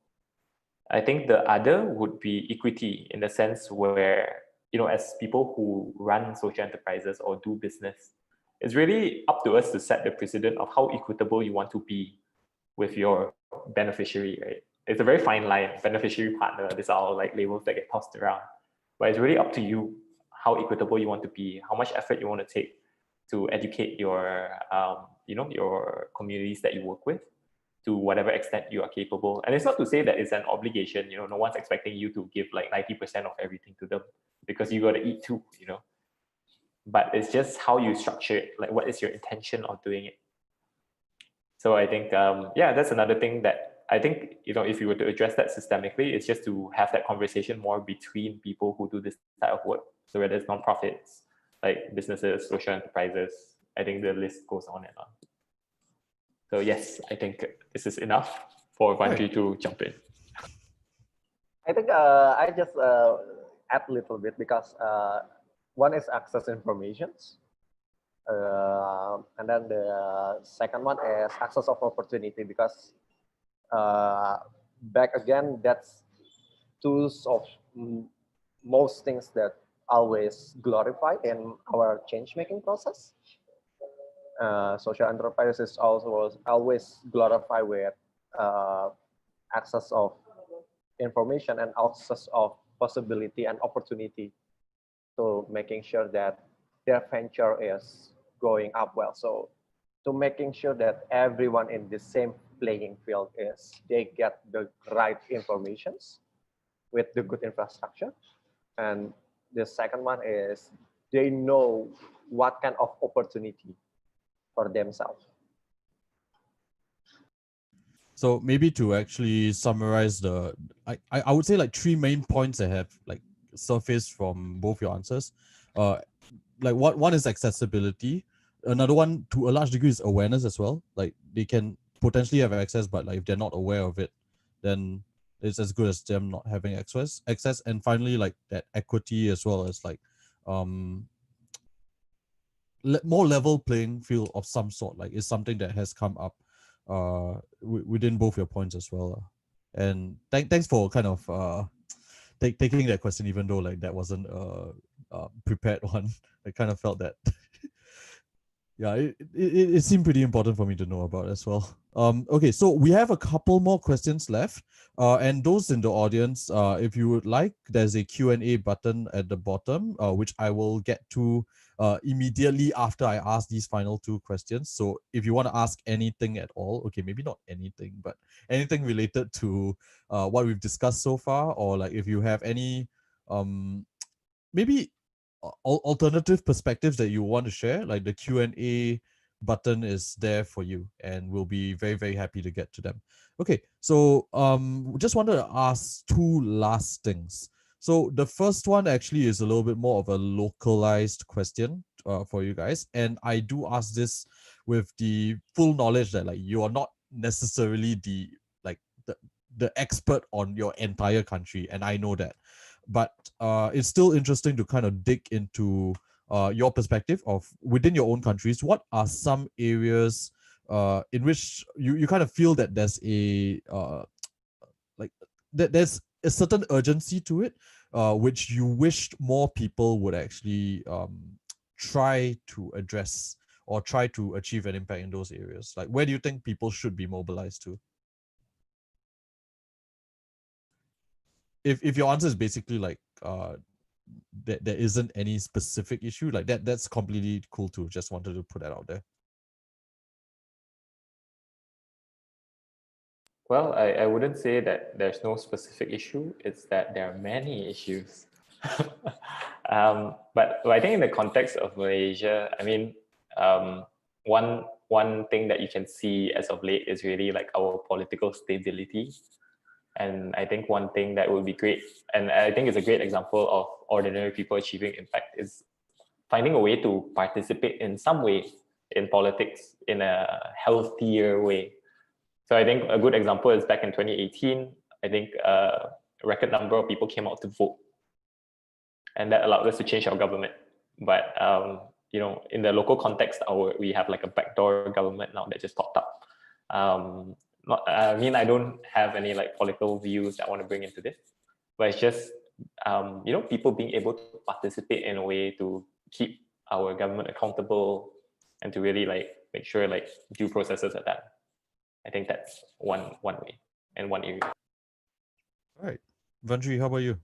I think the other would be equity, in the sense where, as people who run social enterprises or do business, it's really up to us to set the precedent of how equitable you want to be with your beneficiary, right? It's a very fine line. Beneficiary, partner, these are all like labels that get tossed around. But it's really up to you how equitable you want to be, how much effort you want to take to educate your, your communities that you work with to whatever extent you are capable. And it's not to say that it's an obligation, no one's expecting you to give like 90% of everything to them, because you got to eat too, But it's just how you structure it, like what is your intention of doing it. So I think, that's another thing that I think, if you were to address that systemically, it's just to have that conversation more between people who do this type of work. So whether it's nonprofits, like businesses, social enterprises, I think the list goes on and on. So yes, I think this is enough for Vanji to jump in. I think I just add a little bit, because one is access informations. And then the second one is access of opportunity, because back again, that's tools of most things that always glorify in our change making process. Social enterprise is also always glorified with access of information and access of possibility and opportunity, to making sure that their venture is going up well. So to making sure that everyone in the same playing field is they get the right informations with the good infrastructure. And the second one is they know what kind of opportunity for themselves. So maybe to actually summarize I would say like three main points that have like surfaced from both your answers. Like one is accessibility. Another one to a large degree is awareness as well. Like they can potentially have access, but like if they're not aware of it, then it's as good as them not having access. And finally, like that equity as well as like more level playing field of some sort, like is something that has come up within both your points as well. And thanks for kind of taking that question, even though like that wasn't a prepared one. I kind of felt that yeah, it seemed pretty important for me to know about as well. Okay, so we have a couple more questions left. And those in the audience, if you would like, there's a Q&A button at the bottom, which I will get to immediately after I ask these final two questions. So if you want to ask anything at all, okay, maybe not anything, but anything related to what we've discussed so far, or like if you have any maybe alternative perspectives that you want to share, like the Q&A button is there for you, and we'll be very, very happy to get to them. Okay, so just wanted to ask two last things. So the first one actually is a little bit more of a localized question for you guys, and I do ask this with the full knowledge that like you are not necessarily the expert on your entire country, and I know that, but it's still interesting to kind of dig into your perspective of within your own countries. What are some areas in which you kind of feel that there's a like that there's a certain urgency to it, which you wished more people would actually try to address or try to achieve an impact in those areas? Like, where do you think people should be mobilized to? If your answer is basically like that there isn't any specific issue, like that's completely cool too. Just wanted to put that out there. Well, I wouldn't say that there's no specific issue. It's that there are many issues. But I think in the context of Malaysia, I mean, one thing that you can see as of late is really like our political stability. And I think one thing that would be great, and I think it's a great example of ordinary people achieving impact, is finding a way to participate in some way in politics in a healthier way. So I think a good example is back in 2018, I think a record number of people came out to vote. And that allowed us to change our government. But you know, in the local context, we have like a backdoor government now that just popped up. I mean, I don't have any like political views that I want to bring into this, but it's just you know, people being able to participate in a way to keep our government accountable and to really like make sure like due processes are done. I think that's one way and one area. All right, Vandri, how about you?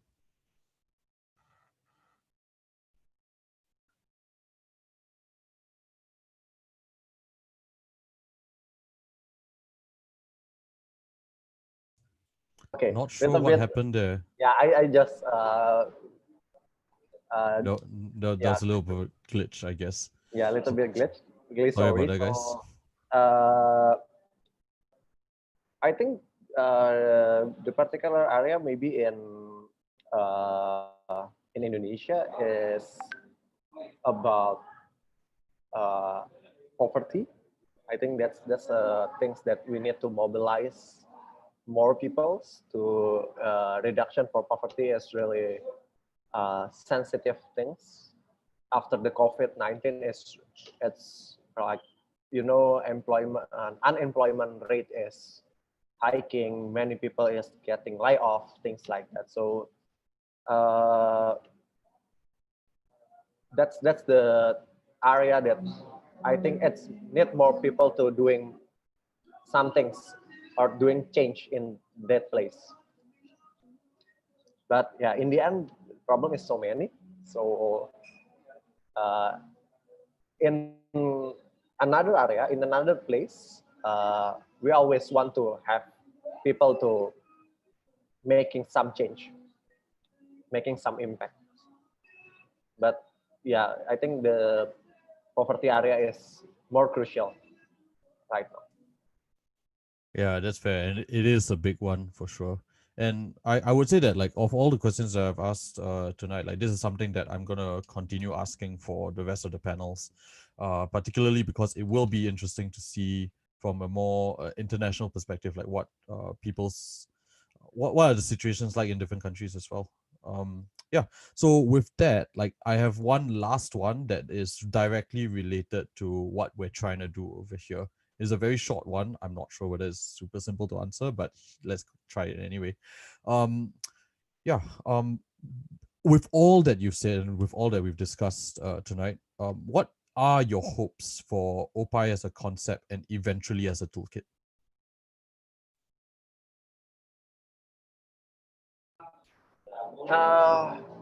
Okay, Not sure what happened there. Yeah, I just No, yeah, there's a little bit of a glitch, I guess. yeah, a little bit glitch. Really Sorry about sorry. that, guys. So, I think the particular area maybe in Indonesia is about poverty. I think that's things that we need to mobilize more people to reduction for poverty is really sensitive things. After the COVID-19 it's like, you know, unemployment rate is hiking, many people is getting laid off, things like that. So uh, that's the area that I think it's need more people to doing some things or doing change in that place. But yeah, in the end, problem is so many. So uh, in another area, in another place, we always want to have people to making some change, making some impact. But yeah, I think the poverty area is more crucial right now. Yeah, that's fair. And it is a big one for sure. And I would say that like of all the questions that I've asked tonight, like this is something that I'm gonna continue asking for the rest of the panels, particularly because it will be interesting to see from a more international perspective, like what people's what are the situations like in different countries as well. Yeah. So with that, like I have one last one that is directly related to what we're trying to do over here. It's a very short one. I'm not sure whether it's super simple to answer, but let's try it anyway. Um, yeah. With all that you've said and with all that we've discussed tonight, what are your hopes for OPAI as a concept and eventually as a toolkit?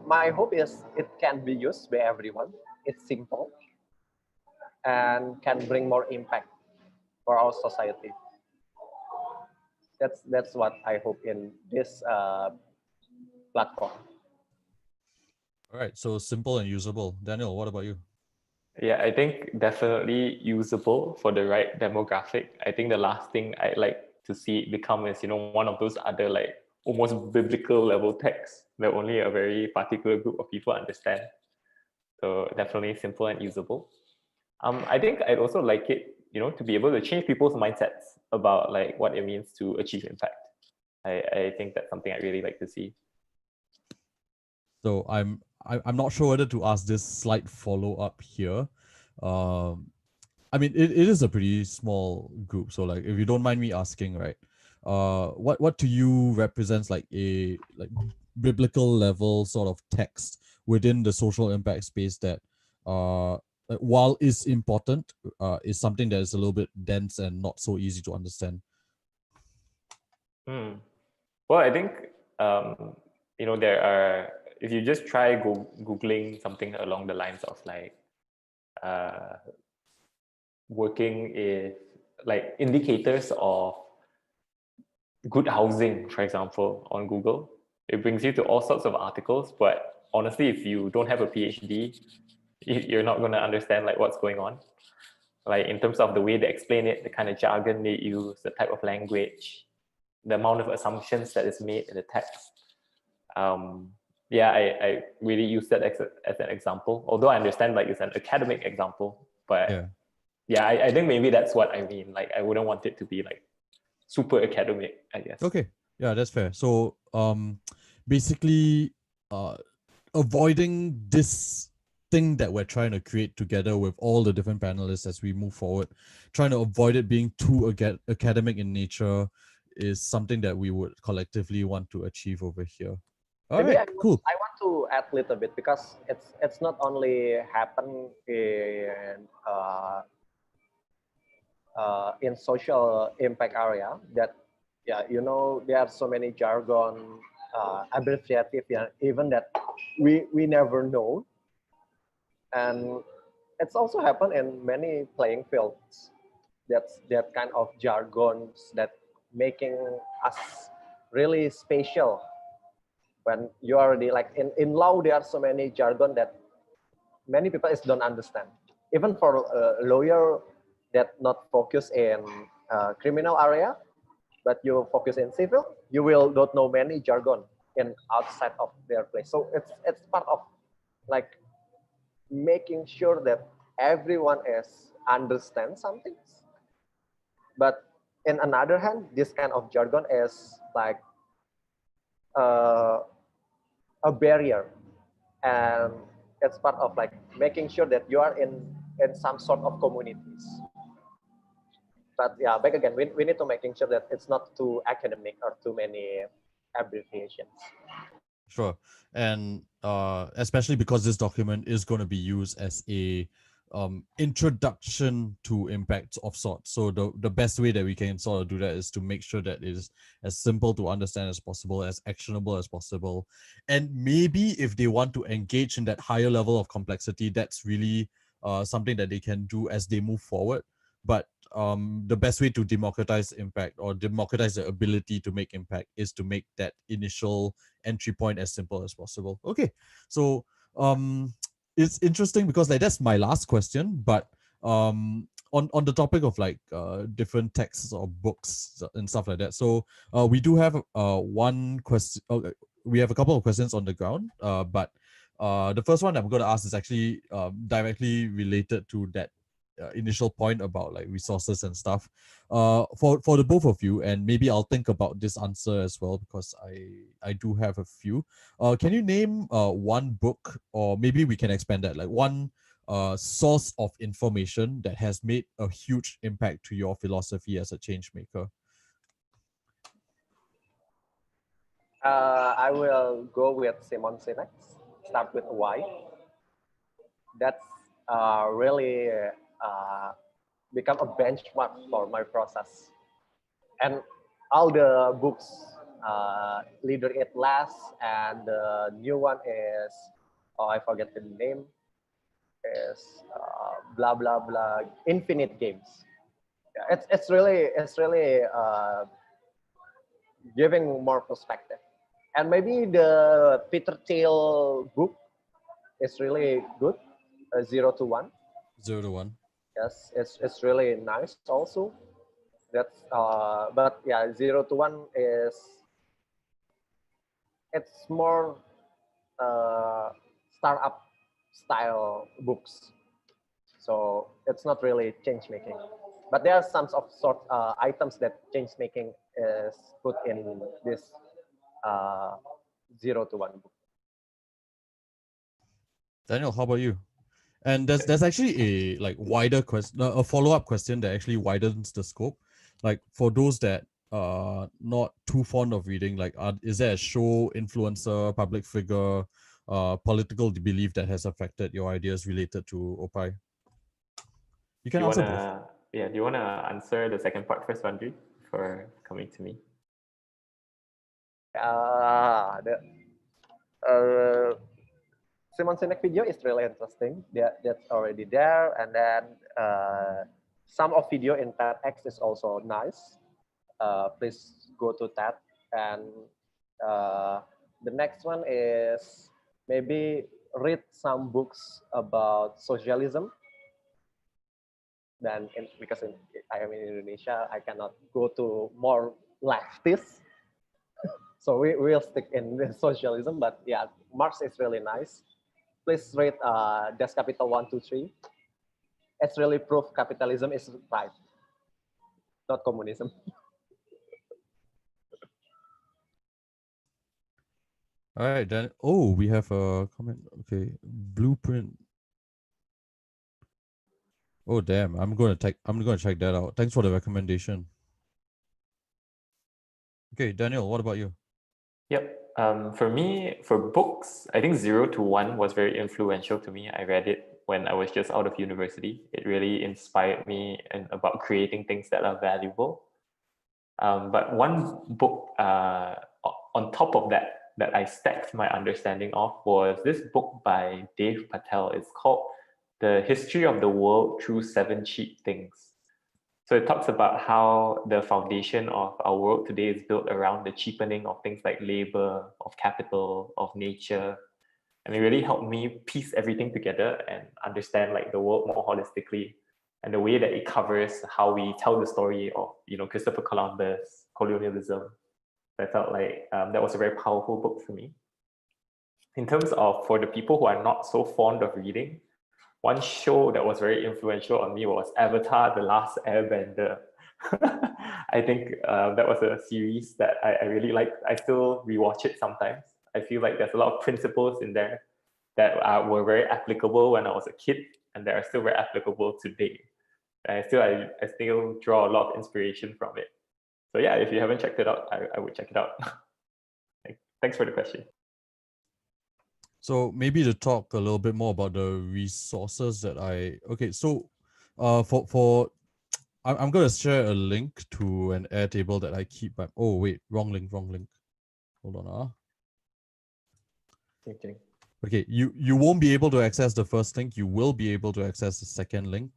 My hope is it can be used by everyone. It's simple and can bring more impact for our society. That's what I hope in this platform. All right. So simple and usable. Daniel, what about you? Yeah, I think definitely usable for the right demographic. I think the last thing I'd like to see it become is, one of those other like almost biblical level texts that only a very particular group of people understand. So definitely simple and usable. I think I'd also like it, to be able to change people's mindsets about like what it means to achieve impact. I think that's something I really like to see. So I'm not sure whether to ask this slight follow up here. Um, I mean it is a pretty small group, so like if you don't mind me asking, right? What to you represents like a like biblical level sort of text within the social impact space that like, while is important, is something that is a little bit dense and not so easy to understand. Well, I think there are, if you just try googling something along the lines of like working is like indicators of good housing, for example, on Google, it brings you to all sorts of articles. But honestly, if you don't have a PhD, you're not going to understand like what's going on. Like in terms of the way they explain it, the kind of jargon they use, the type of language, the amount of assumptions that is made in the text. Yeah, I really use that as an example. Although I understand like it's an academic example, but yeah, I think maybe that's what I mean. Like I wouldn't want it to be like super academic, I guess. Okay. Yeah, that's fair. So basically avoiding this thing that we're trying to create together with all the different panelists as we move forward, trying to avoid it being too academic in nature is something that we would collectively want to achieve over here. All Maybe right, cool. I want to add a little bit because it's not only happen in social impact area that yeah there are so many jargon abbreviative even that we never know, and it's also happened in many playing fields. That's that kind of jargons that making us really special when you already like in law there are so many jargon that many people is don't understand. Even for a lawyer that not focus in criminal area, but you focus in civil, you will don't know many jargon in outside of their place. So it's part of like making sure that everyone is understand something. But in another hand, this kind of jargon is like uh, a barrier, and it's part of like making sure that you are in some sort of communities. But yeah, back again, we need to making sure that it's not too academic or too many abbreviations. Sure. And especially because this document is going to be used as a introduction to impact of sorts. So the best way that we can sort of do that is to make sure that it is as simple to understand as possible, as actionable as possible. And maybe if they want to engage in that higher level of complexity, that's really something that they can do as they move forward. But the best way to democratize impact or democratize the ability to make impact is to make that initial entry point as simple as possible. Okay, so it's interesting because like that's my last question, but on the topic of like different texts or books and stuff like that. So we do have one question. We have a couple of questions on the ground, but the first one I'm going to ask is actually directly related to that initial point about like resources and stuff. For the both of you, and maybe I'll think about this answer as well because I do have a few. Can you name one book, or maybe we can expand that, like one source of information that has made a huge impact to your philosophy as a change maker? I will go with Simon Sinek. Start with why. That's really become a benchmark for my process. And all the books, Leader It Last, and the new one is, oh, I forget the name, is blah blah blah, Infinite Games. Yeah, it's really giving more perspective. And maybe the Peter Thiel book is really good, 0 to 1. 0 to 1. Yes, it's really nice also. That's but yeah, 0 to 1 is, it's more startup style books, so it's not really change making. But there are some of sort items that change making is put in this uh, 0 to 1 book. Daniel, how about you? And there's actually a like wider question, a follow-up question that actually widens the scope. Like for those that are not too fond of reading, like is there a show, influencer, public figure, political belief that has affected your ideas related to OPAI? You can answer both. Yeah, do you want to answer the second part first, Vandri, before coming to me? The Simon Sinek video is really interesting. That's already there, and then some of video in TEDx is also nice. Please go to TED. And the next one is maybe read some books about socialism. Then because I am in Indonesia, I cannot go to more leftist. So we will stick in the socialism, but yeah, Marx is really nice. Please read Das Kapital 1, 2, 3. It's really proof capitalism is right, not communism. All right, then. Oh, we have a comment. Okay, blueprint. Oh damn! I'm gonna check that out. Thanks for the recommendation. Okay, Daniel, what about you? Yep. For me, for books, I think 0 to 1 was very influential to me. I read it when I was just out of university. It really inspired me and about creating things that are valuable. But one book on top of that I stacked my understanding of was this book by Dave Patel. It's called The History of the World Through 7 Cheap Things. So it talks about how the foundation of our world today is built around the cheapening of things like labor, of capital, of nature. And it really helped me piece everything together and understand like the world more holistically, and the way that it covers how we tell the story of, Christopher Columbus, colonialism. I felt like that was a very powerful book for me. In terms of for the people who are not so fond of reading, one show that was very influential on me was Avatar: The Last Airbender. I think that was a series that I really liked. I still rewatch it sometimes. I feel like there's a lot of principles in there that were very applicable when I was a kid, and that are still very applicable today. I still draw a lot of inspiration from it. So yeah, if you haven't checked it out, I would check it out. Thanks for the question. So maybe to talk a little bit more about the resources that okay, so for I'm gonna share a link to an Airtable that I keep by, oh wait, wrong link. Hold on. Okay. Okay, you won't be able to access the first link, you will be able to access the second link.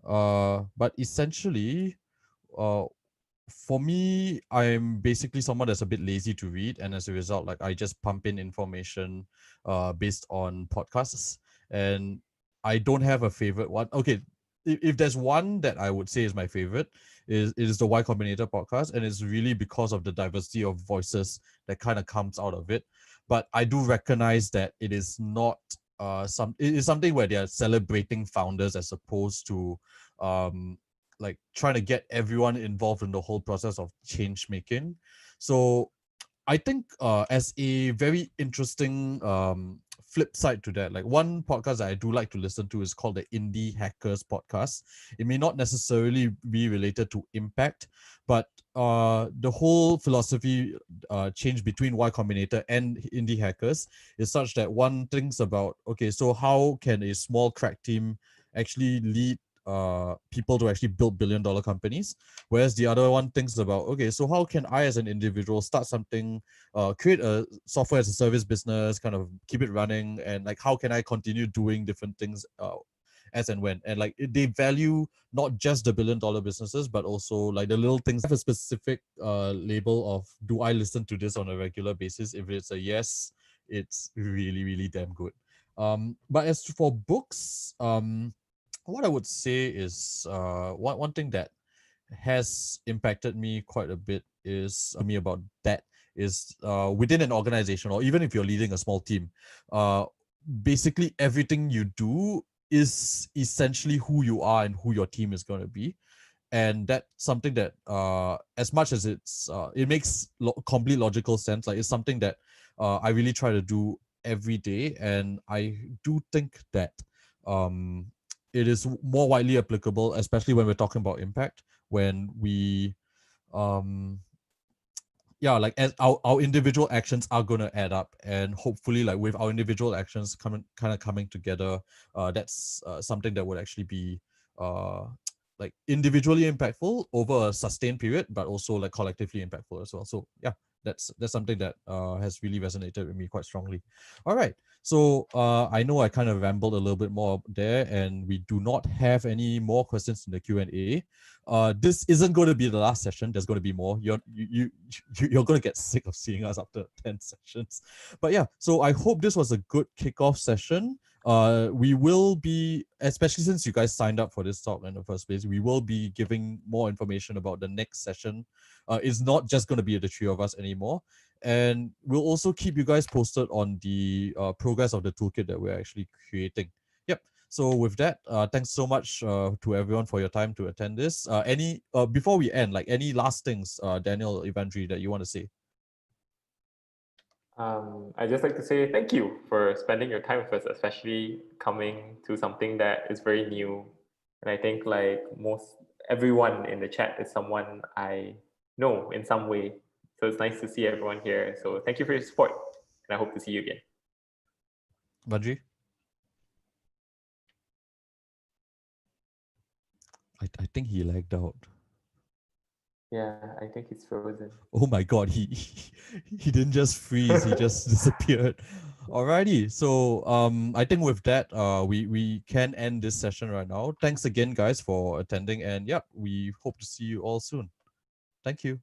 But essentially, for me, I'm basically someone that's a bit lazy to read, and as a result, like I just pump in information based on podcasts, and I don't have a favorite one. Okay, if there's one that I would say is my favorite, is the Y Combinator podcast, and it's really because of the diversity of voices that kind of comes out of it. But I do recognize that it is not it is something where they are celebrating founders as opposed to like trying to get everyone involved in the whole process of change making. So I think as a very interesting flip side to that, like one podcast that I do like to listen to is called the Indie Hackers podcast. It may not necessarily be related to impact, but the whole philosophy change between Y Combinator and Indie Hackers is such that one thinks about, okay, so how can a small crack team actually lead people to actually build billion-dollar companies, whereas the other one thinks about, okay, so how can I as an individual start something, create a software as a service business, kind of keep it running, and like how can I continue doing different things as and when, and like they value not just the billion-dollar businesses but also like the little things. Have a specific label of, do I listen to this on a regular basis? If it's a yes, it's really damn good. But as for books, what I would say is one thing that has impacted me quite a bit is me about that is within an organization, or even if you're leading a small team, basically everything you do is essentially who you are and who your team is going to be. And that's something that as much as it makes complete logical sense, like it's something that I really try to do every day, and I do think that it is more widely applicable, especially when we're talking about impact, when we yeah, like as our individual actions are going to add up, and hopefully like with our individual actions coming together, that's something that would actually be like individually impactful over a sustained period, but also like collectively impactful as well. So yeah, that's something that has really resonated with me quite strongly. All right, so I know I kind of rambled a little bit more there, and we do not have any more questions in the Q&A. This isn't going to be the last session. There's going to be more. You're going to get sick of seeing us after 10 sessions. But yeah, so I hope this was a good kickoff session. We will be, especially since you guys signed up for this talk in the first place, we will be giving more information about the next session. It's not just going to be the three of us anymore. And we'll also keep you guys posted on the progress of the toolkit that we're actually creating. Yep. So with that, thanks so much to everyone for your time to attend this. Before we end, like any last things, Daniel, Evandri, that you want to say? I'd just like to say thank you for spending your time with us, especially coming to something that is very new. And I think like most everyone in the chat is someone I know in some way. So it's nice to see everyone here. So thank you for your support, and I hope to see you again. Vandri? I think he lagged out. Yeah, I think he's frozen. Oh my god, he didn't just freeze, he just disappeared. Alrighty, so I think with that, we can end this session right now. Thanks again, guys, for attending, and yeah, we hope to see you all soon. Thank you.